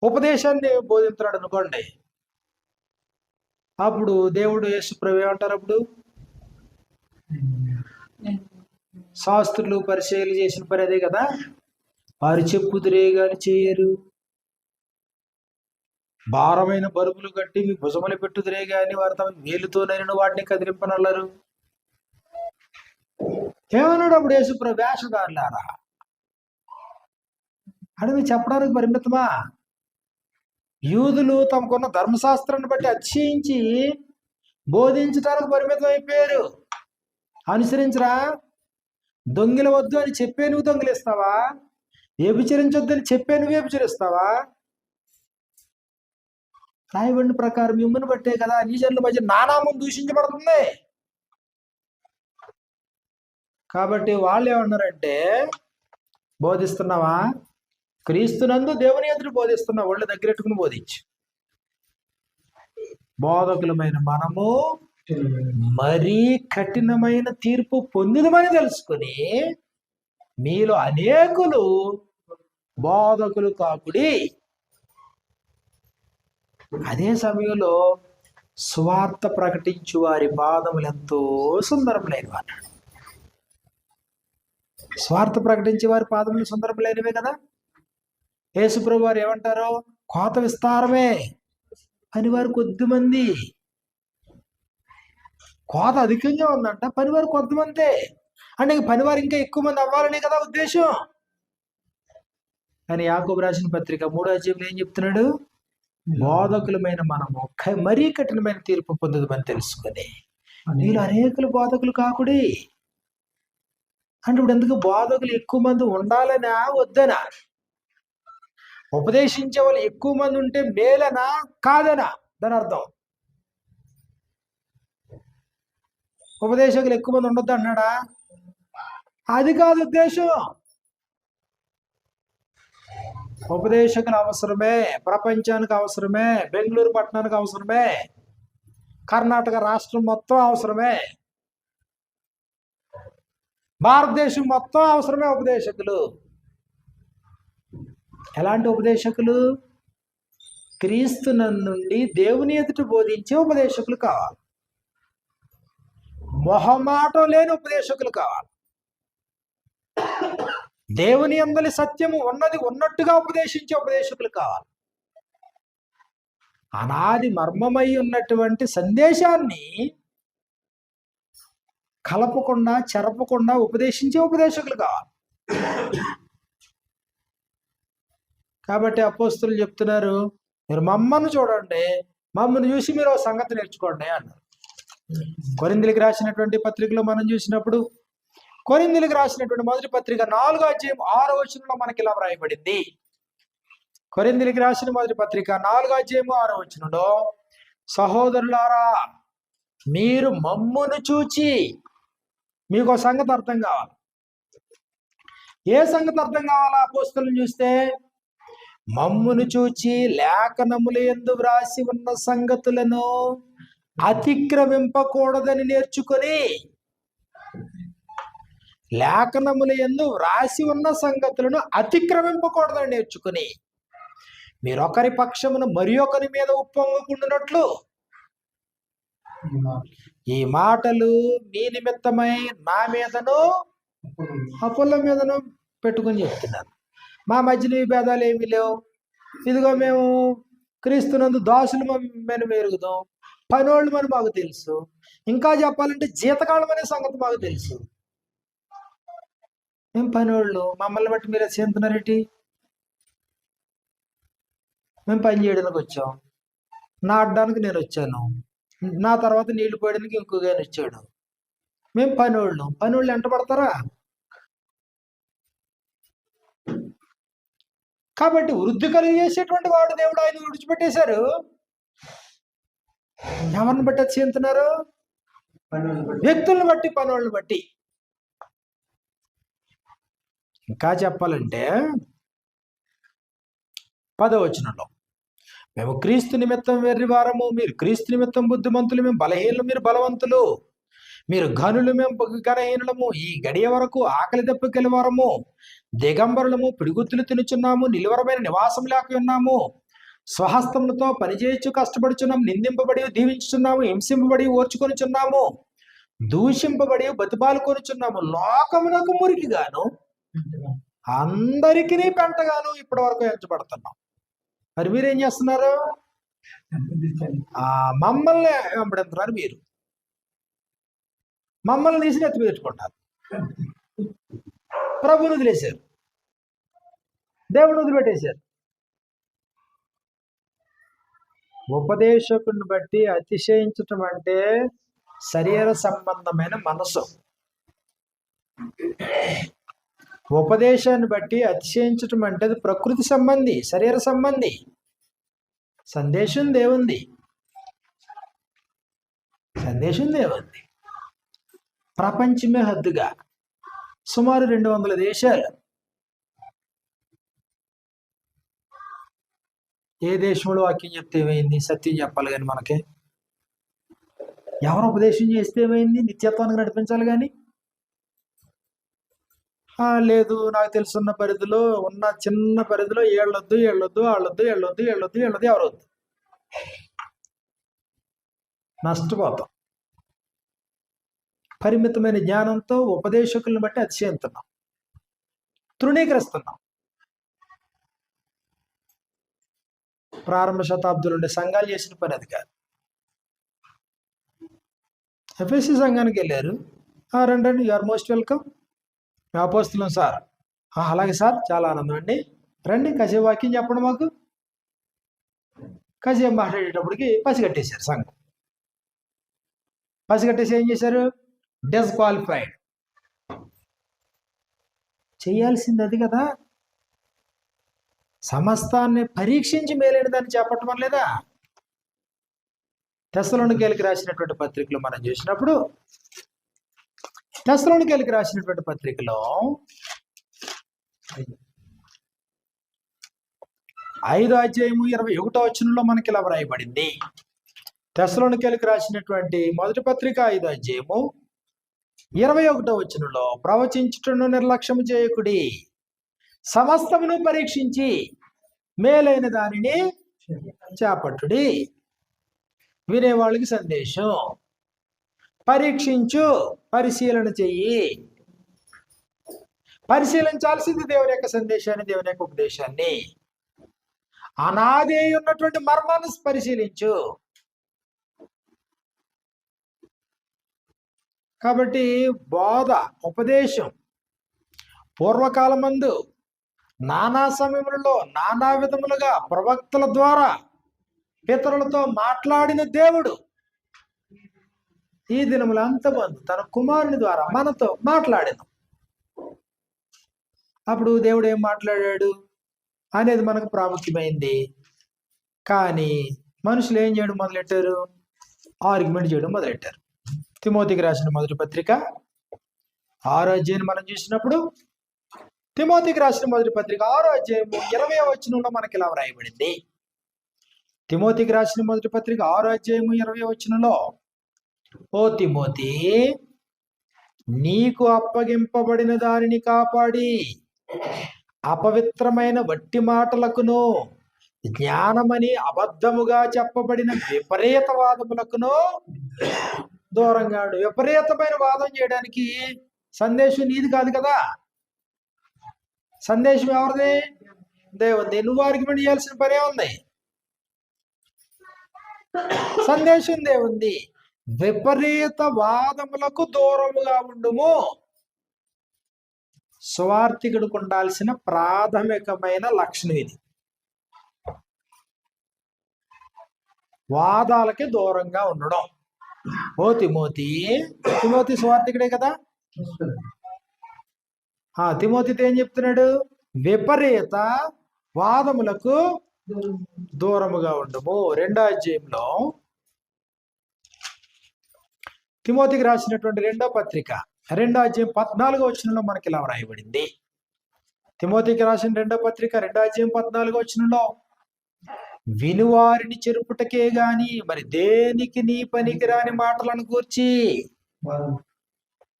ఉపదేశాన్ని బోధించాడు అనుకోండి, అప్పుడు దేవుడు యేసు ప్రభు ఏమంటారు? అప్పుడు శాస్త్రులు పరిచయాలు చేసిన పని అదే కదా, వారు చెప్పుదురే గాని చేయరు, భారమైన బరువులు కట్టి మీ భుజములు పెట్టుదురే గాని వారు తమ మేలుతోనైనా వాటిని కదిలింపనల్లరు. ఏమన్నాడు అప్పుడు యేసు ప్రభు? వేషధారులారా అని మీరు చెప్పడానికి పరిమితమా? యూదులు తమకున్న ధర్మశాస్త్రాన్ని బట్టి అతిశయించి బోధించడానికి పరిమితం అయిపోయారు. అనుసరించరా? దొంగిల వద్దు అని చెప్పే నువ్వు దొంగిలిస్తావా? వ్యభిచరించొద్దు అని చెప్పే నువ్వు వ్యభిచరిస్తావా? రాయబడిన ప్రకారం మిమ్మల్ని బట్టే కదా నీ జనుల మధ్య నానామం దూషించబడుతుంది. కాబట్టి వాళ్ళు ఏమన్నారంటే, బోధిస్తున్నావా? క్రీస్తునందు దేవుని ఎదురు బోధిస్తున్నావు, వాళ్ళ దగ్గరెట్టుకుని బోధించు. బోధకులమైన మనము మరీ కఠినమైన తీర్పు పొందిదమని తెలుసుకుని మీలో అనేకులు బోధకులు కాకుడి. అదే సమయంలో సువార్త ప్రకటించు వారి పాదములు ఎంతో సుందరములైనవి అన్నాడు. స్వార్థ ప్రకటించే వారి పాదములు సుందరములైనవే కదా. యేసుప్రభు వారు ఏమంటారు? కోత విస్తారమే, పనివారు కొద్దిమంది. కోత అధికంగా ఉందంట, పనివారు కొద్దిమందే. అంటే పనివారు ఇంకా ఎక్కువ మంది అవ్వాలనే కదా ఉద్దేశం. కానీ యాకోబు రాసిన పత్రిక 3వ అధ్యాయంలో ఏం చెప్తున్నాడు? బోధకులమైన మనము మరీ కఠినమైన తీర్పు పొందదని తెలుసుకొని వీళ్ళు అనేకులు బోధకులు కాకుడి. అంటే ఇప్పుడు ఎందుకు బోధకులు ఎక్కువ మంది ఉండాలనా వద్దనా? ఉపదేశించే వాళ్ళు ఎక్కువ మంది ఉంటే మేలనా కాదనా? దాని అర్థం ఉపదేశకులు ఎక్కువ మంది ఉండొద్దు అన్నాడా? అది కాదు ఉద్దేశం. ఉపదేశకులు అవసరమే, ప్రపంచానికి అవసరమే, బెంగళూరు పట్టణానికి అవసరమే, కర్ణాటక రాష్ట్రం మొత్తం అవసరమే, భారతదేశం మొత్తం అవసరమే ఉపదేశకులు. ఎలాంటి ఉపదేశకులు? క్రీస్తునందు దేవుని ఎదుట బోధించే ఉపదేశకులు కావాలి. మొహమాటం లేని ఉపదేశకులు కావాలి. దేవుని యందలి సత్యము ఉన్నది ఉన్నట్టుగా ఉపదేశించే ఉపదేశకులు కావాలి. అనాది మర్మమై ఉన్నటువంటి సందేశాన్ని కలపకుండా చెరపకుండా ఉపదేశించే ఉపదేశకులు కావాలి. కాబట్టి అపోస్తులు చెప్తున్నారు, మీరు మమ్మల్ని చూడండి, మమ్మల్ని చూసి మీరు ఒక సంగతి నేర్చుకోండి అన్నారు. కొరింథీయులకు రాసినటువంటి పత్రికలో మనం చూసినప్పుడు, కొరింథీయులకు రాసినటువంటి మొదటి పత్రిక 4వ అధ్యాయం 6వ వచనంలో మనకి ఇలా వ్రాయబడింది. కొరింథీయులకు రాసిన మొదటి పత్రిక 4వ అధ్యాయం 6వ వచనంలో, సహోదరులారా మీరు మమ్మును చూచి, మీకు సంగతి అర్థం కావాలి. ఏ సంగతి అర్థం కావాలా? అపోస్తులను చూస్తే మమ్మును చూచి లేఖనముల యందు వ్రాసి ఉన్న సంగతులను అతిక్రమింపకూడదని నేర్చుకొని, లేఖనముల యందు వ్రాసి ఉన్న సంగతులను అతిక్రమింపకూడదని నేర్చుకుని మీరొకరి పక్షమును మరి ఒకరి మీద ఉప్పొంగకుండునట్లు ఈ మాటలు మీ నిమిత్తమై నా మీదను అపోల్ల మీదను పెట్టుకుని చెప్తున్నాను. మా మధ్యన ఈ భేదాలు ఏమీ లేవు. ఇదిగో మేము క్రీస్తునందు దాసులు మేము ఎరుగుదాం, పనోళ్ళు అని మాకు తెలుసు. ఇంకా చెప్పాలంటే జీతకాలం అనే సంగతి మాకు తెలుసు. మేము పనోళ్ళు, మమ్మల్ని బట్టి మీరు చెందుతున్నారేంటి? మేము పని చేయడానికి వచ్చాం, నాటడానికి నేను వచ్చాను, నా తర్వాత నీళ్లు పోయడానికి ఇంకొక ఆయన వచ్చాడు. మేము పనోళ్ళు ఎంట పడతారా? కాబట్టి వృద్ధి కలిగేసేటువంటి వాడు దేవుడు ఆయన విడిచిపెట్టేశారు. ఎవరిని బట్టి చెందుతున్నారు? వ్యక్తులను బట్టి, పనులను బట్టి. ఇంకా చెప్పాలంటే 10వ వచనంలో, మేము క్రీస్తు నిమిత్తం వెర్రివారము, మీరు క్రీస్తు నిమిత్తం బుద్ధిమంతులు, మేము బలహీనులు, మీరు బలవంతులు, మీరు ఘనులు, మేము ఘనహీనులము, ఈ గడియ వరకు ఆకలి దెబ్బకెళ్ళి వారము, దిగంబరులము, పిడిగుత్తులు తినుచున్నాము, నిలువరమైన నివాసం లేక ఉన్నాము, స్వహస్తములతో పనిచేయచ్చు కష్టపడుచున్నాము, నిందింపబడి దీవించుచున్నాము, హింసింపబడి ఓర్చుకొనిచున్నాము, దూషింపబడి బతిపాలుకొనిచున్నాము, లోకమునకు మురికిగాను అందరికీ పెంటగాను ఇప్పటి వరకు ఎంచబడుతున్నాం. మరి మీరేం చేస్తున్నారు? మమ్మల్ని వెంబడిస్తున్నారు. మీరు మమ్మల్ని తీసి ఎత్తి పెట్టుకుంటారు. ప్రభుని వదిలేశారు, దేవుని వదిలిపెట్టేశారు. ఉపదేశకుని బట్టి అతిశయించటం అంటే శరీర సంబంధమైన మనసు. ఉపదేశాన్ని బట్టి అతిశయించటం అంటే అది ప్రకృతి సంబంధి, శరీర సంబంధి. సందేశం దేవుంది, సందేశం దేవుంది. ప్రపంచమే హద్దుగా సుమారు 200 దేశాలు. ఏ దేశంలో వాక్యం చెప్తే ఏమైంది? సత్యం చెప్పాలి కానీ మనకి ఎవరు ఉపదేశం చేస్తే ఏమైంది? నిత్యత్వానికి నడిపించాలి కానీ లేదు, నాకు తెలుసున్న పరిధిలో, ఉన్న చిన్న పరిధిలో ఏళ్ళొద్దు ఎవరొద్దు. నష్టపోతాం. పరిమితమైన జ్ఞానంతో ఉపదేశకులను బట్టి అతిశయిస్తున్నాం, తృణీకరిస్తున్నాం. ప్రారంభ శతాబ్దులు ఉండే సంఘాలు చేసిన పని అది కాదు. ఎఫ్ఎస్సి సంఘానికి వెళ్ళారు. రండి, యు ఆర్ మోస్ట్ వెల్కమ్. మేము అపోస్తులం సార్. అలాగే సార్, చాలా ఆనందం అండి, రండి కాసేపు వాక్యం చెప్పండి మాకు. కాసేపు మాట్లాడేటప్పటికి పసిగట్టేశారు సంఘం. పసిగట్టేసి ఏం చేశారు? డిస్క్వాలిఫైడ్. చేయాల్సింది అది కదా, సమస్తాన్ని పరీక్షించి మేలైన దాన్ని చేపట్టమని లేదా? తెస్సలోనికైలకు రాసినటువంటి పత్రికలో మనం చూసినప్పుడు, తెస్సలోనికైలకు రాసినటువంటి పత్రికలో 5వ అధ్యాయము 21వ వచనంలో మనకి ఇలా వ్రాయబడింది. తెస్సలోనికైలకు రాసినటువంటి మొదటి పత్రిక 5వ అధ్యాయము 21వ వచనంలో, ప్రవచించుటను నిర్లక్ష్యము చేయకుడి, సమస్తమును పరీక్షించి మేలైన దానిని చేపట్టుడి. వినేవాళ్ళకి సందేశం, పరీక్షించు, పరిశీలన చెయ్యి. పరిశీలించాల్సింది దేవుని యొక్క సందేశాన్ని, దేవుని యొక్క ఉపదేశాన్ని. అనాది ఉన్నటువంటి మర్మాన్ని పరిశీలించు. కాబట్టి బోధ, ఉపదేశం పూర్వకాలమందు నానా సమయములలో నానా విధములుగా ప్రవక్తల ద్వారా పితరులతో మాట్లాడిన దేవుడు ఈ దినముల అంతమందు తన కుమారుని ద్వారా మనతో మాట్లాడాను. అప్పుడు దేవుడు ఏం మాట్లాడాడు అనేది మనకు ప్రాముఖ్యమైంది. కానీ మనుషులు ఏం చేయడం మొదలెట్టారు? ఆర్గ్యుమెంట్ చేయడం మొదలెట్టారు. తిమోతికి రాసిన మొదటి పత్రిక 6వ అధ్యాయం మనం చూసినప్పుడు, తిమోతికి రాసిన మొదటి పత్రిక 6వ అధ్యాయము 20వ వచనంలో మనకి ఇలా వ్రాయబడింది. తిమోతికి రాసిన మొదటి పత్రిక 6వ అధ్యాయము 20వ వచనంలో, ఓ తిమోతి, నీకు అప్పగింపబడిన దానిని కాపాడి అపవిత్రమైన వట్టి మాటలకును జ్ఞానమని అబద్ధముగా చెప్పబడిన విపరీత వాదములకును దూరంగా. విపరీతమైన వాదం చేయడానికి సందేశం నీది కాదు కదా, సందేశం ఎవరిది? దేవుంది. నువ్వు ఆర్గ్యుమెంట్ చేయాల్సిన పనే ఉంది. సందేశం దేవుంది. విపరీత వాదములకు దూరముగా ఉండుము. సువార్థికుడికి ఉండాల్సిన ప్రాథమికమైన లక్షణం ఇది. వాదాలకి దూరంగా ఉండడం. తిమోతి సువార్థికుడే కదా. తిమోతితో ఏం చెప్తున్నాడు? విపరీత వాదములకు దూరముగా ఉండము. 2వ అధ్యాయంలో తిమోతికి రాసినటువంటి 2వ పత్రిక 2వ అధ్యాయం 14వ వచనంలో మనకి ఇలా వ్రాయబడింది. తిమోతికి రాసిన 2వ పత్రిక 2వ అధ్యాయం 14వ వచనంలో, వినువారిని చెరుపుటకే గాని మరి దేనికి నీ పనికి రాని మాటలను గూర్చి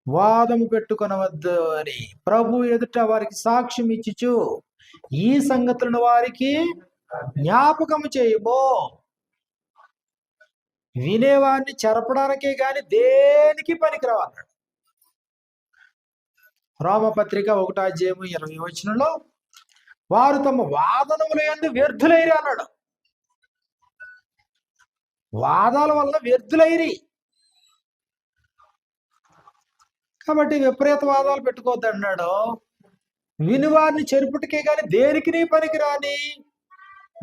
వాదము పెట్టుకొనవద్దు అని ప్రభు ఎదుట వారికి సాక్ష్యం ఇచ్చుచు ఈ సంగతులను వారికి జ్ఞాపకము చేయము. వినేవారిని చెరపడానికే గాని దేనికి పనికిరావన్నాడు. రోమపత్రిక 1వ అధ్యాయం 20వ వచనంలో, వారు తమ వాదనముల యందు వ్యర్థులైరి అన్నాడు. వాదాల వల్ల వ్యర్థులైరి. కాబట్టి విపరీత వాదాలు పెట్టుకోవద్దు అన్నాడు. వినివారిని చెరుపుటకే కానీ దేనికి నీ పనికి రాని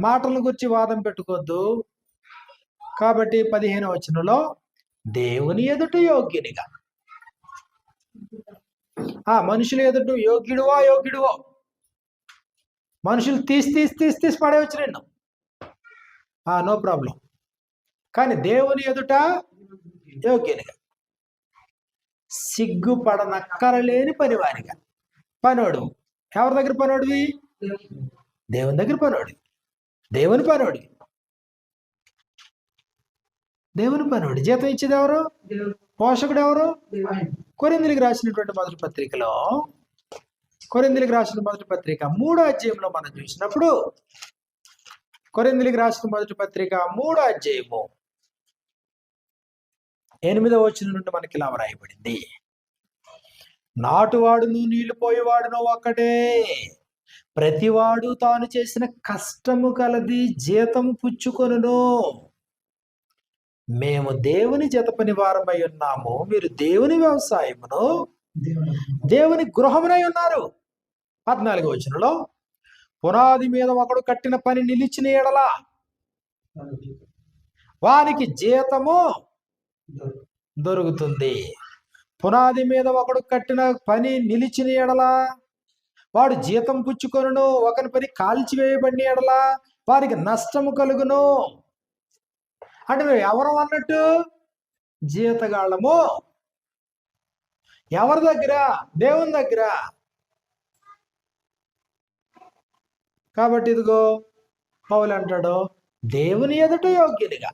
మాటలను గురించి వాదం పెట్టుకోవద్దు. కాబట్టి 15వ వచనంలో, దేవుని ఎదుట యోగ్యునిగా. మనుషులు ఎదుట యోగ్యుడువో మనుషులు తీసి పడేవచ్చు నిన్ను, నో ప్రాబ్లం. కానీ దేవుని ఎదుట యోగ్యునిగా, సిగ్గుపడనక్కరలేని పనివారిగా. పనోడు ఎవరి దగ్గర పనోడివి? దేవుని దగ్గర పనోడి. దేవుని పనోడి జీతం ఇచ్చేది ఎవరు? పోషకుడు ఎవరు? కొరింథీయులకు రాసినటువంటి మొదటి పత్రికలో, కొరింథీయులకు రాసిన మొదటి పత్రిక 3వ అధ్యాయంలో మనం చూసినప్పుడు, కొరింథీయులకు రాసిన మొదటి పత్రిక 3వ అధ్యాయము 8వ వచనం నుండి మనకి ఇలా వ్రాయబడింది. నాటువాడును నీళ్లు పోయేవాడును ఒక్కటే, ప్రతివాడు తాను చేసిన కష్టము కలది జీతము పుచ్చుకొనును. మేము దేవుని జతపని వారమై ఉన్నాము, మీరు దేవుని వ్యవసాయమును దేవుని గృహమునై ఉన్నారు. 14వ వచనంలో, పునాది మీద ఒకడు కట్టిన పని నిలిచిన ఎడల వానికి జీతము దొరుకుతుంది. పునాది మీద ఒకడు కట్టిన పని నిలిచిన ఎడల వాడు జీతం పుచ్చుకొనును. ఒకని పని కాల్చివేయబడిన ఎడల వారికి నష్టము కలుగును. అంటే మేము ఎవరు అన్నట్టు? జీతగాళ్ళము. ఎవరి దగ్గర? దేవుని దగ్గర. కాబట్టి ఇదిగో పౌలు అంటాడు, దేవుని ఎదుట యోగ్యునిగా,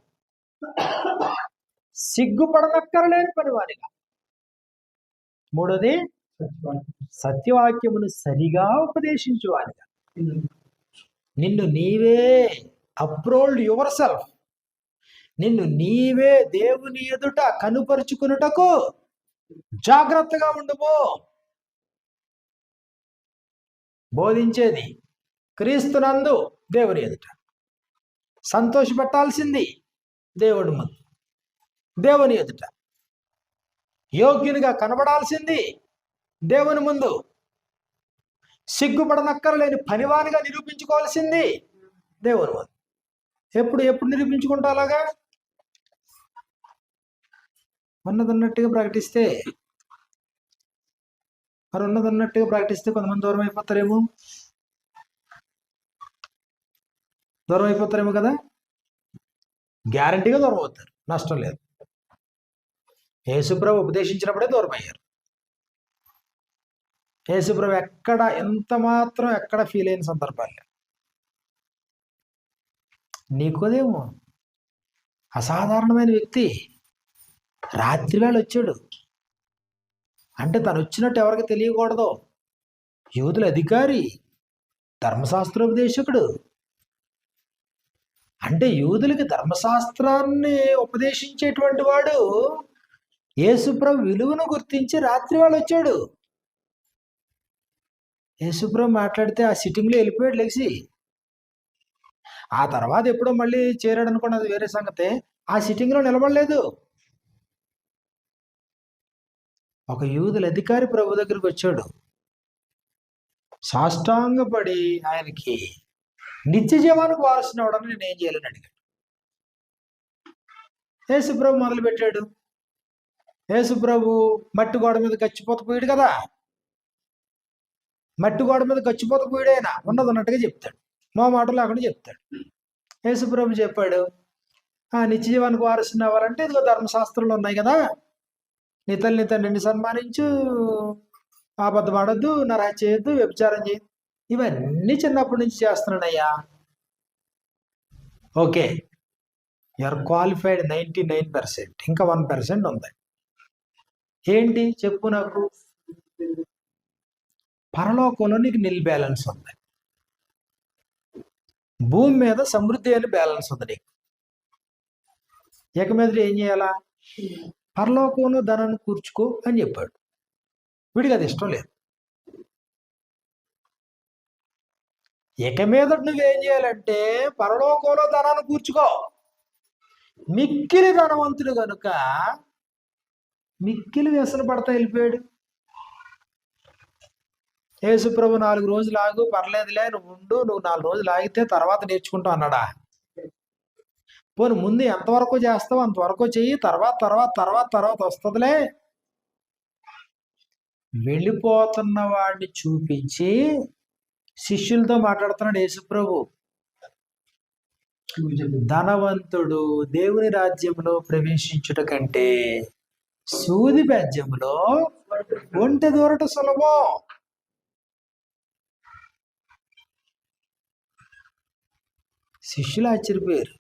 సిగ్గుపడనక్కరలేని పనివారిగా. 3వది, సత్యవాక్యమును సరిగా ఉపదేశించువానిగా. నిన్ను నీవే అప్రోల్డ్ యువర్ సెల్ఫ్, నిన్ను నీవే దేవుని ఎదుట కనుపరుచుకున్నటకు జాగ్రత్తగా ఉండుము. బోధించేది క్రీస్తునందు దేవుని ఎదుట, సంతోషపెట్టాల్సింది దేవుడి ముందు, దేవుని ఎదుట, యోగ్యునిగా కనబడాల్సింది దేవుని ముందు, సిగ్గుపడనక్కరలేని పనివానిగా నిరూపించుకోవాల్సింది దేవుని ముందు. ఎప్పుడు నిరూపించుకుంటా? అలాగా ఉన్నదన్నట్టుగా ప్రకటిస్తే, ఉన్నదన్నట్టుగా ప్రకటిస్తే కొంతమంది దూరం అయిపోతారేమో కదా. గ్యారంటీగా దూరం అవుతారు, నష్టం లేదు. యేసుప్రభు ఉపదేశించినప్పుడే దూరం అయ్యారు. యేసుప్రభు ఎంత మాత్రం ఫీల్ అయిన సందర్భాలు. నీకోదేమో అసాధారణమైన వ్యక్తి రాత్రి వేళ వచ్చాడు అంటే తను వచ్చినట్టు ఎవరికి తెలియకూడదు. యూదుల అధికారి, ధర్మశాస్త్రోపదేశకుడు. అంటే యూదులకి ధర్మశాస్త్రాన్ని ఉపదేశించేటువంటి వాడు యేసుప్రభు విలువను గుర్తించి రాత్రి వేళ వచ్చాడు. యేసుప్రభు మాట్లాడితే ఆ సిట్టింగ్లో వెళ్ళిపోయాడు లెగిసి. ఆ తర్వాత ఎప్పుడో మళ్ళీ చేరాడు అనుకోండి, అది వేరే సంగతే. ఆ సిట్టింగ్లో నిలబడలేదు. ఒక యూదుల అధికారి ప్రభు దగ్గరికి వచ్చాడు, సాష్టాంగపడి ఆయనకి నిత్య జీవానికి వారసునవడని నేను ఏం చేయాలని అడిగాడు. యేసుప్రభు మొదలు పెట్టాడు. యేసుప్రభు మట్టి గోడ మీద గచ్చిపోత పోయాడు కదా, మట్టి గోడ మీద గచ్చిపోత పోయాడు. ఆయన ఉన్నది ఉన్నట్టుగా చెప్తాడు, మా మాట లేకుండా చెప్తాడు. యేసుప్రభు చెప్పాడు, నిత్య జీవానికి వారసుని అవ్వాలంటే ఇదిగో ధర్మశాస్త్రంలో ఉన్నాయి కదా, నీ తల్లి నీ తండ్రిని సన్మానించు, అబద్ధం ఆడొద్దు, నరహత్య చేయొద్దు, వ్యభిచారం చేయొద్దు, ఇవన్నీ చిన్నప్పటి నుంచి చేస్తున్నానయ్యా. ఓకే, యూఆర్ క్వాలిఫైడ్ 99%, ఇంకా 1% ఉంది. ఏంటి చెప్పు నాకు. పరలోకంలో నీకు నిల్ బ్యాలెన్స్ ఉంది, భూమి మీద సమృద్ధి అని బ్యాలెన్స్ ఉంది నీకు. ఇక మీద ఏం చేయాలా? పరలోకంలో ధనాన్ని కూర్చుకో అని చెప్పాడు. వీడికి అది ఇష్టం లేదు. ఇక మీద నువ్వేం చేయాలంటే పరలోకంలో ధనాన్ని కూర్చుకో. మిక్కిలి ధనవంతుడు కనుక మిక్కిలి వ్యసన పడతా వెళ్ళిపోయాడు. యేసుప్రభు 4 రోజులు ఆగు, పర్లేదులే, నువ్వు ఉండు, నువ్వు 4 రోజులు ఆగితే తర్వాత నేర్చుకుంటావు అన్నాడా? పోనీ ముందు ఎంతవరకు చేస్తావు అంతవరకు చెయ్యి, తర్వాత తర్వాత తర్వాత తర్వాత వస్తుందిలే. వెళ్ళిపోతున్న వాడిని చూపించి శిష్యులతో మాట్లాడుతున్నాడు యేసుప్రభు. ధనవంతుడు దేవుని రాజ్యంలో ప్రవేశించుట కంటే సూది బెజ్జంలో ఒంటె దూరట సులభం. శిష్యులు ఆశ్చర్యపోయారు.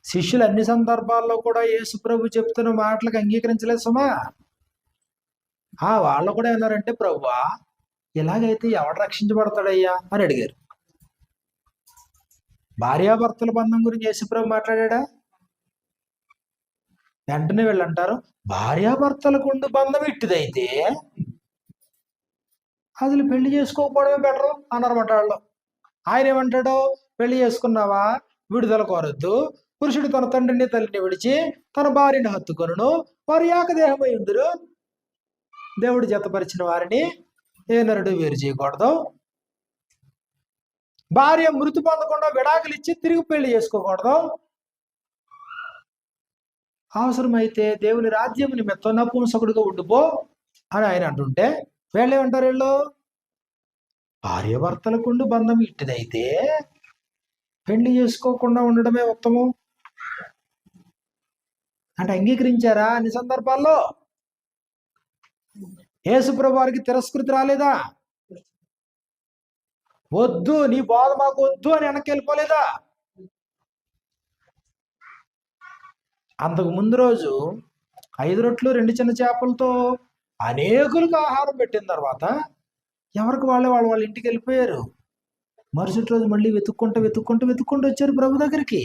శిష్యులు అన్ని సందర్భాల్లో కూడా యేసుప్రభు చెప్తున్న మాటలకు అంగీకరించలేదు సుమా. వాళ్ళు కూడా ఏమన్నారంటే, ప్రభువా ఇలాగైతే ఎవడు రక్షించబడతాడయ్యా అని అడిగారు. భార్యాభర్తల బంధం గురించి యేసుప్రభు మాట్లాడా? వెంటనే వీళ్ళు అంటారు, భార్యాభర్తలకు ఉండు బంధం ఇట్టిదైతే అసలు పెళ్లి చేసుకోకపోవడమే బెటరు అన్నారన్నమాట వాళ్ళు. ఆయన ఏమంటాడు, పెళ్లి చేసుకున్నావా విడుదల కోరద్దు, పురుషుడు తన తండ్రిని తల్లిని విడిచి తన భార్యని హత్తుకొనును, వారు ఏకదేహమై ఉందురు, దేవుడు జతపరిచిన వారిని ఏ నరుడు వేరు చేయకూడదు, భార్య మృతి పొందకుండా విడాకులు ఇచ్చి తిరిగి పెళ్లి చేసుకోకూడదు, అవసరమైతే దేవుని రాజ్యం నిమిత్తం నపుంసకుడిగా ఉండిపో అని ఆయన అంటుంటే వీళ్ళేమంటారు, వీళ్ళు భార్యాభర్తలకుండు బంధం ఇట్టిదైతే పెళ్లి చేసుకోకుండా ఉండడమే ఉత్తమం అంటే అంగీకరించారా? అన్ని సందర్భాల్లో యేసుప్రభు వారికి తిరస్కృతి రాలేదా? వద్దు నీ బోధ మాకు వద్దు అని వెనక్కి వెళ్ళిపోలేదా? అంతకు ముందు రోజు 5 రొట్లు 2 చిన్న చేపలతో అనేకులకు ఆహారం పెట్టిన తర్వాత ఎవరికి వాళ్ళ ఇంటికి వెళ్ళిపోయారు. మరుసటి రోజు మళ్ళీ వెతుక్కుంటూ వచ్చారు ప్రభు దగ్గరికి.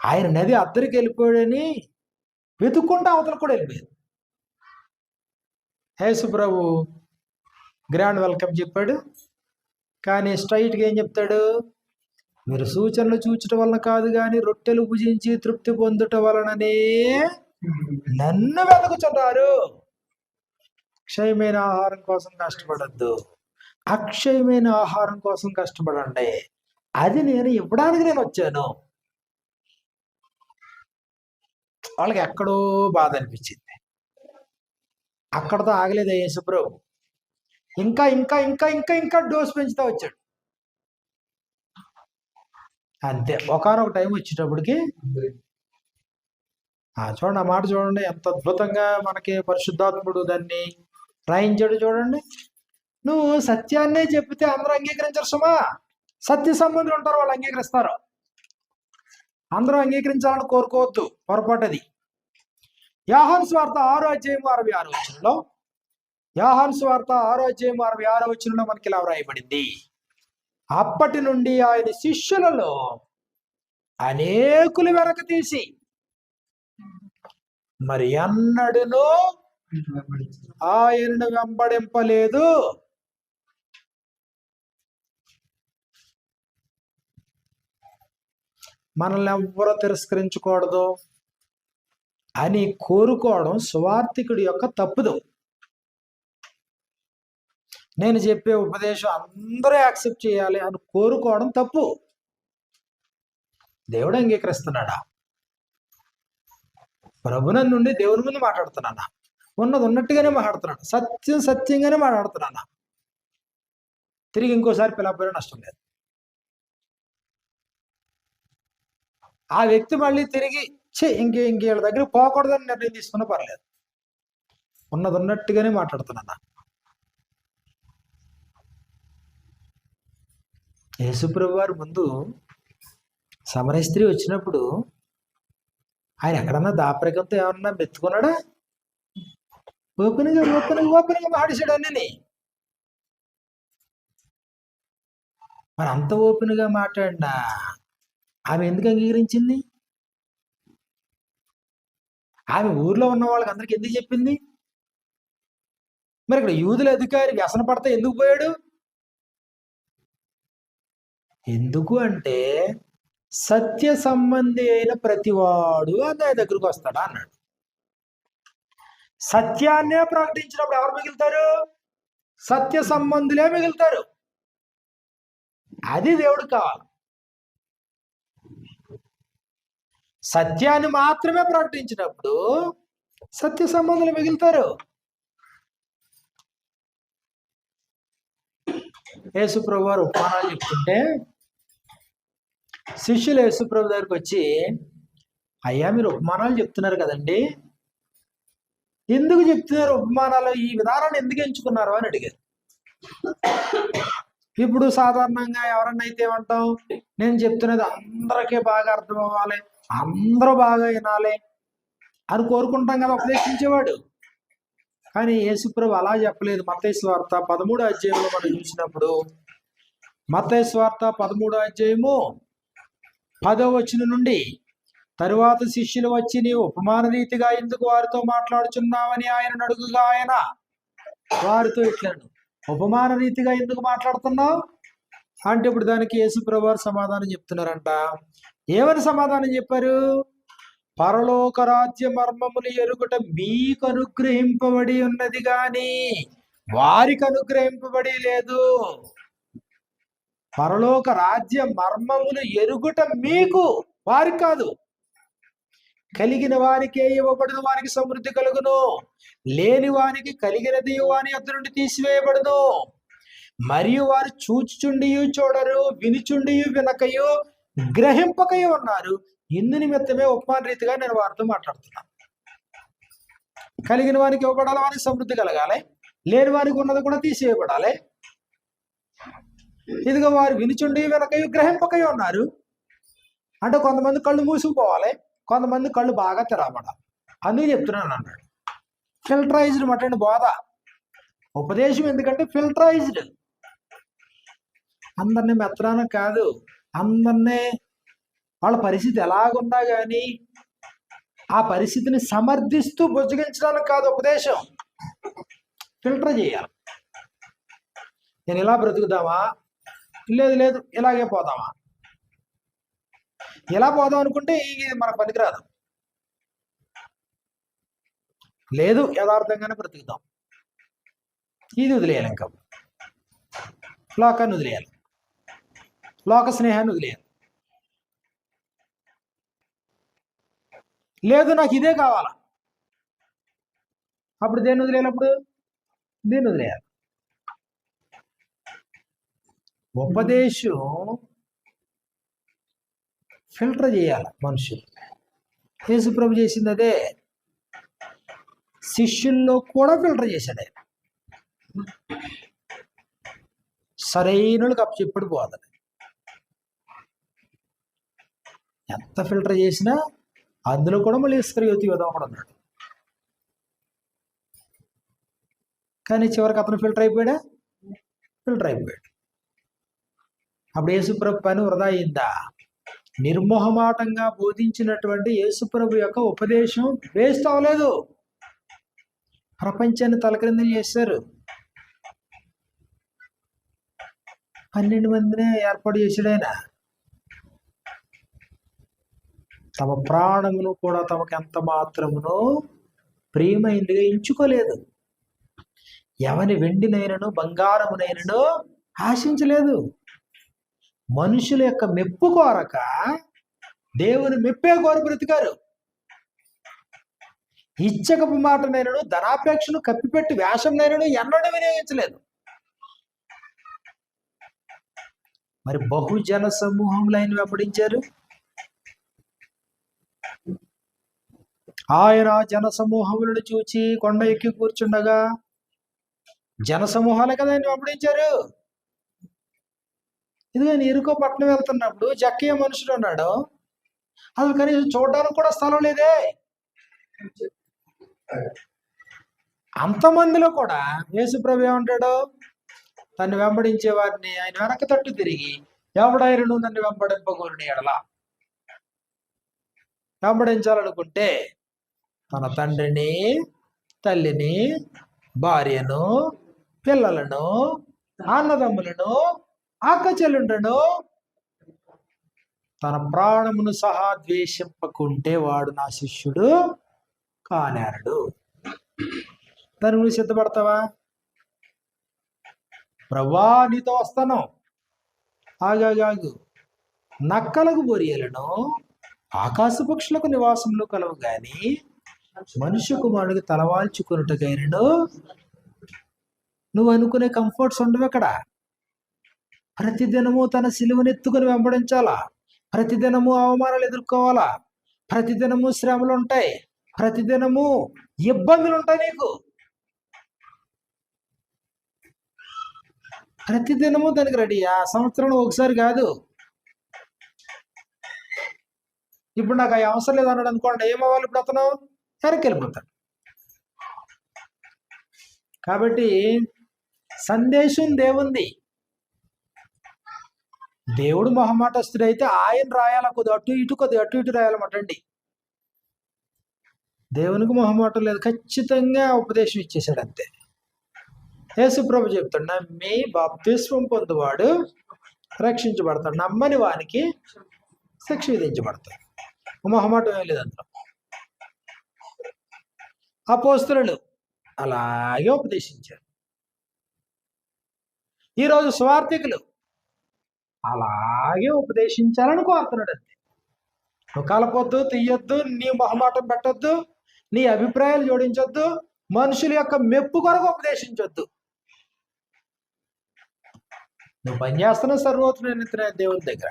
ఆయన నది అద్దరికి వెళ్ళిపోయాడని వెతుక్కుంటూ అవతల కూడా వెళ్ళిపోయారు. యేసు ప్రభు గ్రాండ్ వెల్కమ్ చెప్పాడు, కానీ స్ట్రైట్గా ఏం చెప్తాడు, మీరు సూచనలు చూచటం వలన కాదు కానీ రొట్టెలు భుజించి తృప్తి పొందుట వలననే నన్ను వెతుకుతున్నారు. అక్షయమైన ఆహారం కోసం కష్టపడద్దు, అక్షయమైన ఆహారం కోసం కష్టపడండి, అది నేను ఇవ్వడానికి నేను వచ్చాను. వాళ్ళకి ఎక్కడో బాధ అనిపించింది. అక్కడతో ఆగలేదు యేసుప్రభు, ఇంకా ఇంకా ఇంకా ఇంకా ఇంకా డోస్ పెంచుతా వచ్చాడు. అంతే, ఒకానొక టైం వచ్చేటప్పటికి చూడండి, ఆ మాట చూడండి ఎంత అద్భుతంగా మనకి పరిశుద్ధాత్ముడు దాన్ని రాయించాడు. చూడండి, నువ్వు సత్యాన్నే చెప్తే అందరూ అంగీకరించరు సుమా. సత్య సంబంధులు ఉంటారు, వాళ్ళు అంగీకరిస్తారు. అందరూ అంగీకరించాలని కోరుకోవద్దు, పొరపాటు అది. యోహాను సువార్త 6:66 యోహాను సువార్త 6:66 మనకి ఇలా వ్రాయబడింది, అప్పటి నుండి ఆయన శిష్యులలో అనేకులు వెనక తీసి మరి అన్నడును ఆయనను వెంబడింపలేదు. మనల్ని ఎవ్వరూ తిరస్కరించకూడదు అని కోరుకోవడం సువార్థికుడి యొక్క తప్పుదు. నేను చెప్పే ఉపదేశం అందరూ యాక్సెప్ట్ చేయాలి అని కోరుకోవడం తప్పు. దేవుడు అంగీకరిస్తున్నాడా? ప్రభునందు నుండి దేవుని ముందు మాట్లాడుతున్నానా? ఉన్నది ఉన్నట్టుగానే మాట్లాడుతున్నాను, సత్యం సత్యంగానే మాట్లాడుతున్నానా? తిరిగి ఇంకోసారి పిలవకపోయినా నష్టం లేదు. ఆ వ్యక్తి మళ్ళీ తిరిగి ఇంకేళ్ళ దగ్గర పోకూడదని నిర్ణయం తీసుకున్నా పర్లేదు, ఉన్నది ఉన్నట్టుగానే మాట్లాడుతున్నానా? యేసుప్రభు వారి ముందు సమరయ స్త్రీ వచ్చినప్పుడు ఆయన ఎక్కడన్నా దాపరికంతో ఏమన్నా మెత్తుకున్నాడా? ఓపెన్గా మాట్లాడాడు అన్నీ. మరి అంత ఓపెన్గా మాట్లాడినా ఆమె ఎందుకు అంగీకరించింది? ఆమె ఊర్లో ఉన్న వాళ్ళకి అందరికి ఎందుకు చెప్పింది? మరి ఇక్కడ యూదుల అధికారి వ్యసన పడితే ఎందుకు పోయాడు? ఎందుకు అంటే సత్య సంబంధి అయిన ప్రతివాడు అన్నయ్య దగ్గరకు వస్తాడా అన్నాడు. సత్యాన్నే ప్రకటించినప్పుడు ఎవరు మిగులుతారు? సత్య సంబంధులే మిగులుతారు. అది దేవుడు కావాలి. సత్యాన్ని మాత్రమే ప్రకటించినప్పుడు సత్య సంబంధులు మిగులుతారు. యేసుప్రభు వారు ఉపమానాలు చెప్తుంటే శిష్యులు యేసుప్రభు దగ్గరికి వచ్చి, అయ్యా మీరు ఉపమానాలు చెప్తున్నారు కదండి, ఎందుకు చెప్తున్నారు ఉపమానాలు? ఈ విధానాన్ని ఎందుకు ఎంచుకున్నారు అని అడిగారు. ఇప్పుడు సాధారణంగా ఎవరన్నా అయితే ఏమంటాం, నేను చెప్తున్నది అందరికీ బాగా అర్థం అవ్వాలి, అందరూ బాగా వినాలి అని కోరుకుంటాం కదా ఉపదేశించేవాడు. కానీ యేసుప్రభు అలా చెప్పలేదు. మత్తయి సువార్త 13వ అధ్యాయంలో మనం చూసినప్పుడు, మత్తయి సువార్త 13వ అధ్యాయము 10వ వచనం నుండి, తరువాత శిష్యులు వచ్చి నీవు ఉపమాన రీతిగా ఎందుకు వారితో మాట్లాడుచున్నావని ఆయన అడుగుగా, ఆయన వారితో ఇట్లను, ఉపమాన రీతిగా ఎందుకు మాట్లాడుతున్నావు అంటే ఇప్పుడు దానికి యేసుప్రభు వారు సమాధానం చెప్తున్నారంట. ఏమని సమాధానం చెప్పారు? పరలోక రాజ్య మర్మములు ఎరుగుట మీకు అనుగ్రహింపబడి ఉన్నది గాని వారికి అనుగ్రహింపబడి లేదు. పరలోక రాజ్య మర్మములు ఎరుగుట మీకు, వారికి కాదు. కలిగిన వారికే ఇవ్వబడును, వారికి సమృద్ధి కలుగును. లేని వారికి కలిగినది వాని యొద్ద నుండి తీసివేయబడును. మరియు వారు చూచుచుండియు చూడరు, వినుచుండియు వినకయు, గ్రహింపకయు ఉన్నారు. ఇందు నిమిత్తమే ఉపమాన రీతిగా నేను వారితో మాట్లాడుతున్నాను. కలిగిన వారికి ఇవ్వబడాలి, వారికి సమృద్ధి కలగాలి. లేని వారికి ఉన్నది కూడా తీసివేయబడాలి. ఇదిగో వారు వినుచుండి వినకయు గ్రహింపకయు ఉన్నారు. అంటే కొంతమంది కళ్ళు మూసుకుపోవాలి, కొంతమంది కళ్ళు బాగా తెరవబడాలి. అందుకు చెప్తున్నాను అన్నాడు. ఫిల్టరైజ్డ్ మటండి బోధ, ఉపదేశం. ఎందుకంటే ఫిల్టరైజ్డ్. అందరినీ మెత్తరాన కాదు, అందరినీ వాళ్ళ పరిస్థితి ఎలాగున్నా కానీ ఆ పరిస్థితిని సమర్థిస్తూ బుజ్జగించడానికి కాదు ఉపదేశం. ఫిల్టర్ చేయాలి. నేను ఇలా బ్రతుకుదామా, లేదు లేదు ఇలాగే పోదామా? ఎలా పోదాం అనుకుంటే ఇది మన పనికిరాదు. లేదు యథార్థంగానే బ్రతుకుదాం, ఇది వదిలేయాలి. ఇంకా లోకాన్ని వదిలేయాలి, లోక స్నేహాన్ని వదిలేయాలి. లేదు నాకు ఇదే కావాలా, అప్పుడు దేన్ని వదిలేయాలప్పుడు? దీన్ని వదిలేయాలి. ఉపదేశం ఫిల్టర్ చేయాలి మనుషులు. యేసుప్రభు చేసింది అదే. శిష్యుల్లో కూడా ఫిల్టర్ చేశాడు ఆయన. సరైనలకు అప్పచెప్పుడు పోదని ఎంత ఫిల్టర్ చేసినా అందులో కూడా మళ్ళీ ఇస్కరియోతు యోధ కూడా ఉన్నాడు. కానీ చివరికి అతను ఫిల్టర్ అయిపోయాడా? ఫిల్టర్ అయిపోయాడు. అప్పుడు యేసుప్రభు పని వృధా అయిందా? నిర్మోహమాటంగా బోధించినటువంటి యేసుప్రభు యొక్క ఉపదేశం వేస్ట్ అవ్వలేదు. ప్రపంచాన్ని తలక్రిందులు చేశారు. 12 మందినే ఏర్పాటు చేశాడు ఆయన. తమ ప్రాణమును కూడా తమకు ఎంత మాత్రమును ప్రియమైందిగా ఎంచుకోలేదు. ఎవని వెండినైనను బంగారమునైనను ఆశించలేదు. మనుషుల యొక్క మెప్పు కోరక దేవుని మెప్పే కోరి బ్రతికారు. ఇచ్చకపు మాటనైనను ధనాపేక్షను కప్పిపెట్టి వేషంనైనను ఎన్నడూ వినియోగించలేదు. మరి బహుజన సమూహంలో ఆయన వెంబడించారు. ఆయన జన సమూహములను చూచి కొండ ఎక్కి కూర్చుండగా జన సమూహాలే కదా ఆయన వెంబడించారు. ఇది నేను ఎరుకో పట్టణం వెళ్తున్నప్పుడు జక్కయ్య మనుషుడు ఉన్నాడు. అసలు కనీసం చూడడానికి కూడా స్థలం లేదే. అంతమందిలో కూడా యేసుప్రభు ఏమంటాడు? తను వెంబడించే వారిని ఆయన వెనక తట్టు తిరిగి ఎవడైనను నన్ను వెంబడింపగోరుని ఎడల, వెంబడించాలనుకుంటే తన తండ్రిని, తల్లిని, భార్యను, పిల్లలను, అన్నదమ్ములను, అక్క చెల్లుండను, తన ప్రాణమును సహా ద్వేషింపకుంటే వాడు నా శిష్యుడు కానేరడు. దాని గురించి సిద్ధపడతావా? ప్రభా నీతో వస్తాను, ఆగాగాగు, నక్కలకు బొరియలను ఆకాశ పక్షులకు నివాసంలో కలవు గాని మనుష్య కుమారుడికి తలవాల్చుకున్నట్టుగైనను నువ్వు అనుకునే కంఫర్ట్స్ ఉండవు అక్కడ. ప్రతిదినము తన సిలువనెత్తుకుని వెంబడించాలా, ప్రతిదినము అవమానాలు ఎదుర్కోవాలా, ప్రతిదినము శ్రమలు ఉంటాయి, ప్రతిదినము ఇబ్బందులు ఉంటాయి నీకు. ప్రతిదినము దానికి రెడీయా? సంవత్సరంలో ఒకసారి కాదు. ఇప్పుడు నాకు అవి అవసరం లేదు అన్నాడు అనుకోండి, ఏమవ్వాలి? ఇప్పుడు అతను వెనక్కి వెళ్ళిపోతాడు. కాబట్టి సందేశం దేవుంది. దేవుడు మొహమాటస్తుడైతే ఆయన రాయాల, కొద్ది అటు ఇటు రాయాలన్నమాటండి. దేవునికి మొహమాటం లేదు, ఖచ్చితంగా ఉపదేశం ఇచ్చేసాడు అంతే. యేసుప్రభు చెప్తాడు, నమ్మి బాప్తిస్మం పొందువాడు రక్షించబడతాడు, నమ్మని వానికి శిక్ష విధించబడతాడు. మొహమాటం ఏం లేదు అందులో. అపోస్తలులు అలాగే ఉపదేశించారు. ఈరోజు స్వార్థికులు అలాగే ఉపదేశించాలని కోరుతున్నాడు అంతే. నువ్వు కలపొద్దు, తీయొద్దు, నీ మొహమాటం పెట్టొద్దు, నీ అభిప్రాయాలు జోడించొద్దు, మనుషుల యొక్క మెప్పు కొరకు ఉపదేశించొద్దు. నువ్వు పని చేస్తున్న సర్వోత్తమైన దేవుని దగ్గర,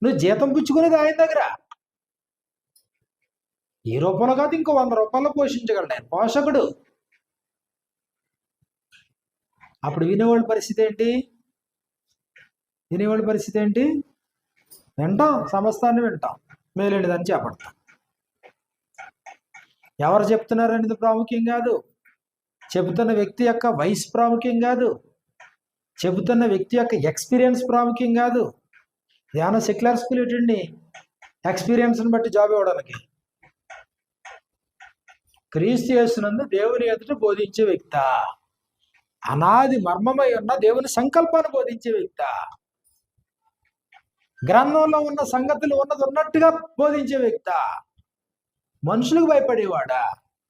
నువ్వు జీతం పుచ్చుకునేది ఆయన దగ్గర. ఈ రూపంలో కాదు, ఇంకో 100 రూపాయలు పోషించగలడు ఆయన, పోషకుడు. అప్పుడు వినేవాళ్ళ పరిస్థితి ఏంటి? వింటాం, సమస్తాన్ని వింటాం, మేలేనిదని చేపడతాం. ఎవరు చెప్తున్నారు అనేది ప్రాముఖ్యం కాదు, చెబుతున్న వ్యక్తి యొక్క వయసు ప్రాముఖ్యం కాదు, చెబుతున్న వ్యక్తి యొక్క ఎక్స్పీరియన్స్ ప్రాముఖ్యం కాదు. ఏమన్నా సెక్యులర్ స్కూల్ ఏంటండి ఎక్స్పీరియన్స్ని బట్టి జాబ్ ఇవ్వడానికి? క్రీస్తు యేసునందు దేవుని ఎదుట బోధించే వ్యక్త, అనాది మర్మమై ఉన్న దేవుని సంకల్పాన్ని బోధించే వ్యక్త, గ్రంథంలో ఉన్న సంగతులు ఉన్నది ఉన్నట్టుగా బోధించే వ్యక్త, మనుషులకు భయపడేవాడా,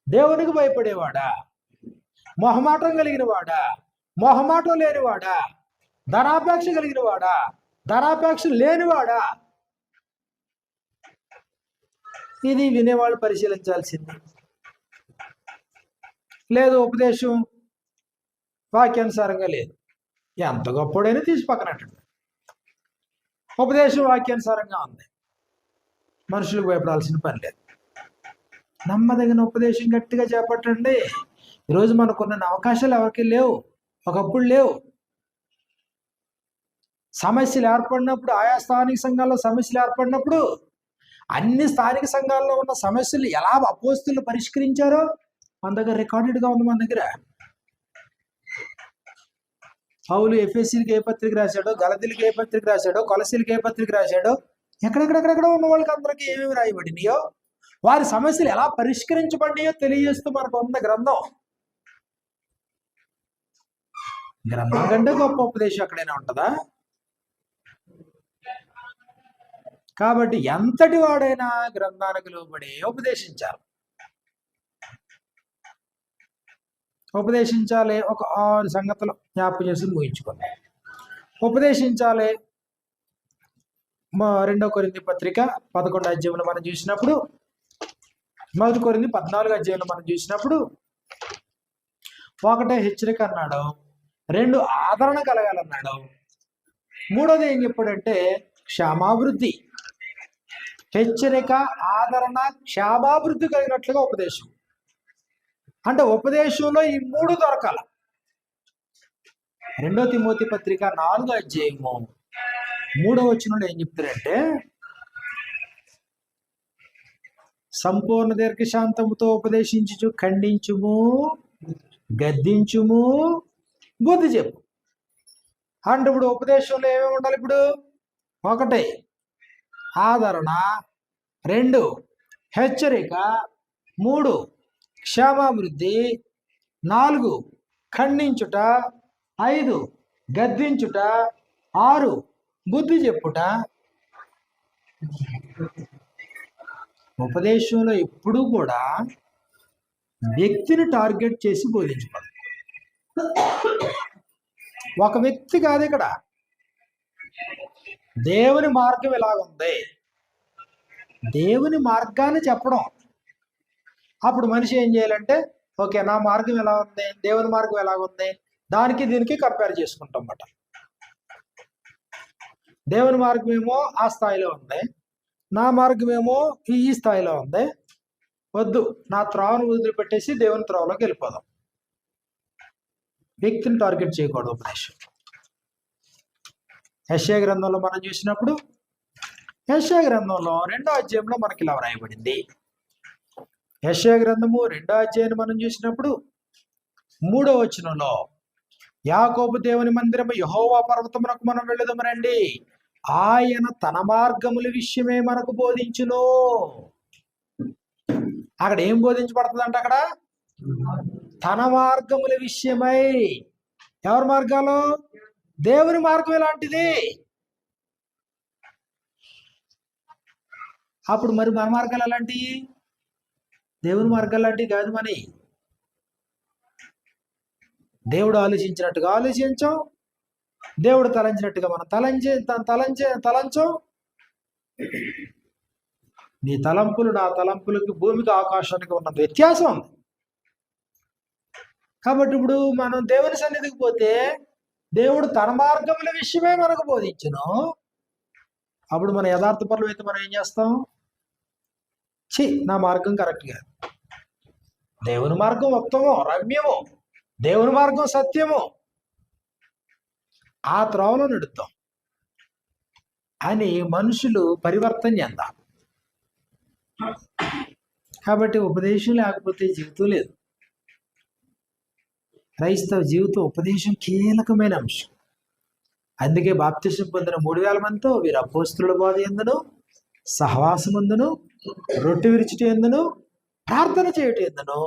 దేవునికి భయపడేవాడా, మొహమాటం కలిగిన వాడా, మొహమాటం లేనివాడా, ధనాపేక్ష కలిగిన వాడా, ధనాపేక్ష లేనివాడా? ఇది వినేవాళ్ళు పరిశీలించాల్సింది. లేదు, ఉపదేశం వాక్యానుసారంగా లేదు, ఎంత గొప్పడైనా తీసి పక్కనట్టండి. ఉపదేశం వాక్యానుసారంగా ఉంది, మనుషులకు భయపడాల్సిన పని లేదు. నమ్మదగిన ఉపదేశం గట్టిగా చేపట్టండి. ఈరోజు మనకున్న అవకాశాలు ఎవరికి లేవు, ఒకప్పుడు లేవు. సమస్యలు ఏర్పడినప్పుడు, ఆయా స్థానిక సంఘాల్లో సమస్యలు ఏర్పడినప్పుడు, అన్ని స్థానిక సంఘాల్లో ఉన్న సమస్యలు ఎలా అపోస్తులు పరిష్కరించారో మన దగ్గర రికార్డెడ్గా ఉంది. మన దగ్గర పౌలు ఎఫెసీలకు ఏ పత్రిక రాశాడో, గలతీలకు ఏ పత్రిక రాశాడో, కొలసీలకు ఏ పత్రిక రాశాడో, ఎక్కడెక్కడెక్కడ ఉన్న వాళ్ళకి అందరికీ ఏమేమి రాయబడినాయో, వారి సమస్యలు ఎలా పరిష్కరించబడినాయో తెలియజేస్తూ మనకు ఉన్న గ్రంథం. గ్రంథం కంటే గొప్ప ఉపదేశం ఎక్కడైనా ఉంటుందా? కాబట్టి ఎంతటి వాడైనా గ్రంథానికి లోబడి ఉపదేశించాలి. ఉపదేశించాలి. ఒక 6 సంగతులు జ్ఞాపకం చేసి ముగించుకోండి. ఉపదేశించాలి. 2 కొరింథీ పత్రిక 11 అధ్యాయంలో మనం చూసినప్పుడు, 1 కొరింథీ 14 అధ్యాయంలో మనం చూసినప్పుడు, 1 హెచ్చరిక అన్నాడు, 2 ఆదరణ కలగాలన్నాడు, 3వది ఏం చెప్పాడంటే క్షేమాభివృద్ధి. హెచ్చరిక, ఆదరణ, క్షేమాభివృద్ధి కలిగినట్లుగా ఉపదేశం. అంటే ఉపదేశంలో ఈ 3 దొరకాల. 2 తిమోతి పత్రిక 4 అధ్యాయము 3వ వచనంలో ఏం చెప్తారంటే, సంపూర్ణ దీర్ఘశాంతముతో ఉపదేశించుచు ఖండించుము, గద్దించుము, బుద్ధి చెప్పు. అంటే ఇప్పుడు ఉపదేశంలో ఏమేమి ఉండాలి? ఇప్పుడు 1 ఆదరణ, 2 హెచ్చరిక, 3 క్షేమాభివృద్ధి, 4 ఖండించుట, 5 గద్దించుట, 6 బుద్ధి చెప్పుట. ఉపదేశంలో ఎప్పుడూ కూడా వ్యక్తిని టార్గెట్ చేసి బోధించబడదు. ఒక వ్యక్తి కాదు ఇక్కడ. దేవుని మార్గం ఎలాగుంది, దేవుని మార్గాన్ని చెప్పడం. అప్పుడు మనిషి ఏం చేయాలంటే, ఓకే నా మార్గం ఎలా ఉంది, దేవుని మార్గం ఎలాగుంది, దానికి దీనికి కంపేర్ చేసుకుంటాం అన్నమాట. దేవుని మార్గం ఏమో ఆ స్థాయిలో ఉంది, నా మార్గం ఏమో ఈ స్థాయిలో ఉంది. వద్దు, నా త్రోవను వదిలిపెట్టేసి దేవుని త్రోవలోకి వెళ్ళిపోదాం. వ్యక్తిని టార్గెట్ చేయకూడదు ఉపదేశం. యెషయా గ్రంథంలో మనం చూసినప్పుడు, యెషయా గ్రంథంలో 2వ అధ్యాయంలో మనకి ఇలా వ్రాయబడింది. యెషయా గ్రంథము 2వ అధ్యాయాన్ని మనం చూసినప్పుడు 3వ వచనంలో, యాకోబు దేవుని మందిరము యెహోవా పర్వతమునకు మనం వెళ్ళుదాము రండి, ఆయన తన మార్గముల విషయమే మనకు బోధించును. అక్కడ ఏం బోధించబడుతుంది అంటే, అక్కడ తన మార్గముల విషయమై. ఎవరి మార్గాలు? దేవుని మార్గం ఎలాంటిది? అప్పుడు మరి మన మార్గాలు ఎలాంటివి? దేవుని మార్గాలు లాంటివి కాదు. మరి దేవుడు ఆలోచించినట్టుగా ఆలోచించాం, దేవుడు తలంచినట్టుగా మనం తలంచం. నీ తలంపులు నా తలంపులకి, భూమికి ఆకాశానికి ఉన్నంత వ్యత్యాసం ఉంది. కాబట్టి ఇప్పుడు మనం దేవుని సన్నిధికి పోతే దేవుడు తన మార్గముల విషయమే మనకు బోధించును. అప్పుడు మన యథార్థ పనులు అయితే మనం ఏం చేస్తాం? నా మార్గం కరెక్ట్ కాదు, దేవుని మార్గం ఉత్తమం, రమ్యము, దేవుని మార్గం సత్యము, ఆ త్రోవలో నడుద్దాం అని మనుషులు పరివర్తన చెందాలి. కాబట్టి ఉపదేశం లేకపోతే జీవితం లేదు. క్రైస్తవ జీవితం ఉపదేశం కీలకమైన అంశం. అందుకే బాప్తిసం పొందిన 3000 మందితో వీరు అపోస్తలుల బోధ ఎందును, సహవాసమందును, రొట్టె విరుచుట ఎందును, ప్రార్థన చేయటం ఎందును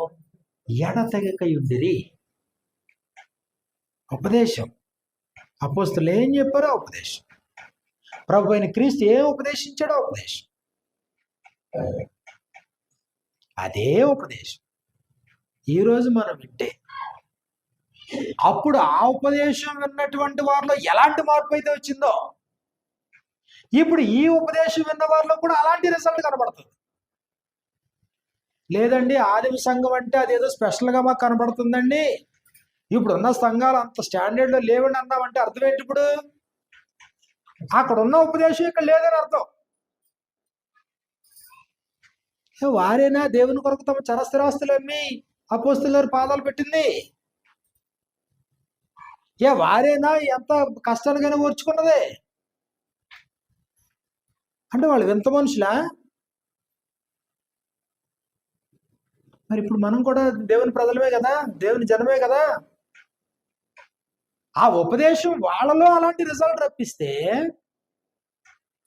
ఎడతెగకయుండిరి. ఉపదేశం. అపోస్తలులు ఏం చెప్పారో ఉపదేశం. ప్రభు అయిన క్రీస్తు ఏం ఉపదేశించాడో ఉపదేశం. అదే ఉపదేశం ఈరోజు మనం వింటే, అప్పుడు ఆ ఉపదేశం విన్నటువంటి వారిలో ఎలాంటి మార్పు అయితే వచ్చిందో, ఇప్పుడు ఈ ఉపదేశం విన్న వారిలో కూడా అలాంటి రిజల్ట్ కనబడుతుంది. లేదండి ఆదిమ సంఘం అంటే అదేదో స్పెషల్గా మాకు కనబడుతుందండి, ఇప్పుడు ఉన్న సంఘాలు అంత స్టాండర్డ్లో లేవని అన్నామంటే అర్థం ఏంటి? ఇప్పుడు అక్కడ ఉన్న ఉపదేశం ఇక్కడ లేదని అర్థం. వారేనా దేవుని కొరకు తమ చరస్థిరాస్తులు అమ్మి అపోస్తలుల పాదాలు పెట్టింది? వారేనా ఎంత కష్టానికైనా ఓర్చుకున్నదే? అంటే వాళ్ళు వింత మనుషులా? మరి ఇప్పుడు మనం కూడా దేవుని ప్రజలమే కదా, దేవుని జనమే కదా. ఆ ఉపదేశం వాళ్ళలో అలాంటి రిజల్ట్ రప్పిస్తే,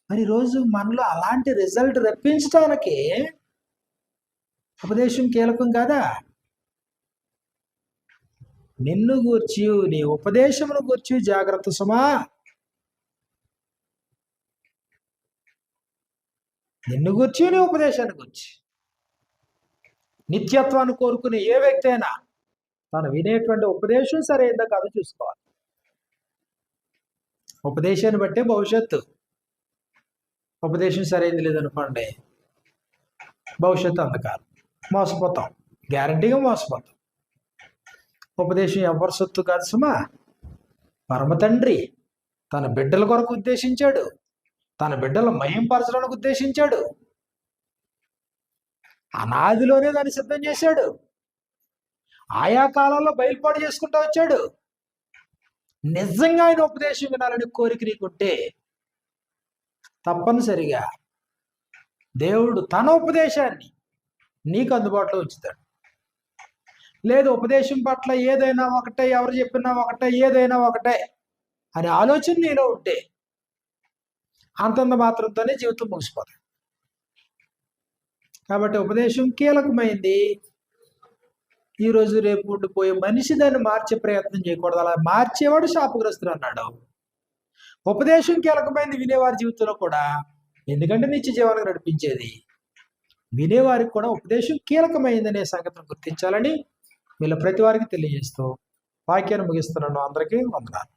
మరి ఈరోజు మనలో అలాంటి రిజల్ట్ రప్పించడానికి ఉపదేశం కీలకం కాదా? నిన్ను గూర్చి, నీ ఉపదేశమును గూర్చి జాగ్రత్త సుమా. నిన్ను గురించి నీ ఉపదేశాన్ని గురించి. నిత్యత్వాన్ని కోరుకునే ఏ వ్యక్తి అయినా తను వినేటువంటి ఉపదేశం సరైందా కాదు చూసుకోవాలి. ఉపదేశాన్ని బట్టే భవిష్యత్తు. ఉపదేశం సరైంది లేదనుకోండి, భవిష్యత్తు అంధకారం, మోసపోతాం, గ్యారంటీగా మోసపోతాం. ఉపదేశం ఎవరి సొత్తు కాదు సుమా, పరమ తండ్రి తన బిడ్డల కొరకు ఉద్దేశించాడు, తన బిడ్డల మహింపరచడానికి ఉద్దేశించాడు, అనాదిలోనే దాన్ని సిద్ధం చేశాడు, ఆయా కాలంలో బయలుపాటు చేసుకుంటూ వచ్చాడు. నిజంగా ఆయన ఉపదేశం వినాలని కోరిక నీకుంటే తప్పనిసరిగా దేవుడు తన ఉపదేశాన్ని నీకు అందుబాటులో ఉంచుతాడు. లేదు ఉపదేశం పట్ల ఏదైనా ఒకటే, ఎవరు చెప్పినా ఒకటే, ఏదైనా ఒకటే అనే ఆలోచన నీలో ఉంటే అంతంత మాత్రంతోనే జీవితం ముగిసిపోతుంది. కాబట్టి ఉపదేశం కీలకమైంది. ఈరోజు రేపు ఉండిపోయే మనిషి దాన్ని మార్చే ప్రయత్నం చేయకూడదు. అలా మార్చేవాడు శాపగ్రస్తుడు అన్నాడు. ఉపదేశం కీలకమైంది వినేవారి జీవితంలో కూడా, ఎందుకంటే నిత్య జీవనం నడిపించేది. వినేవారికి కూడా ఉపదేశం కీలకమైందనే సంగతిని గుర్తించాలని వీళ్ళ ప్రతి వారికి తెలియజేస్తూ వాక్యాన్ని ముగిస్తున్నాను. అందరికీ వందనాలు.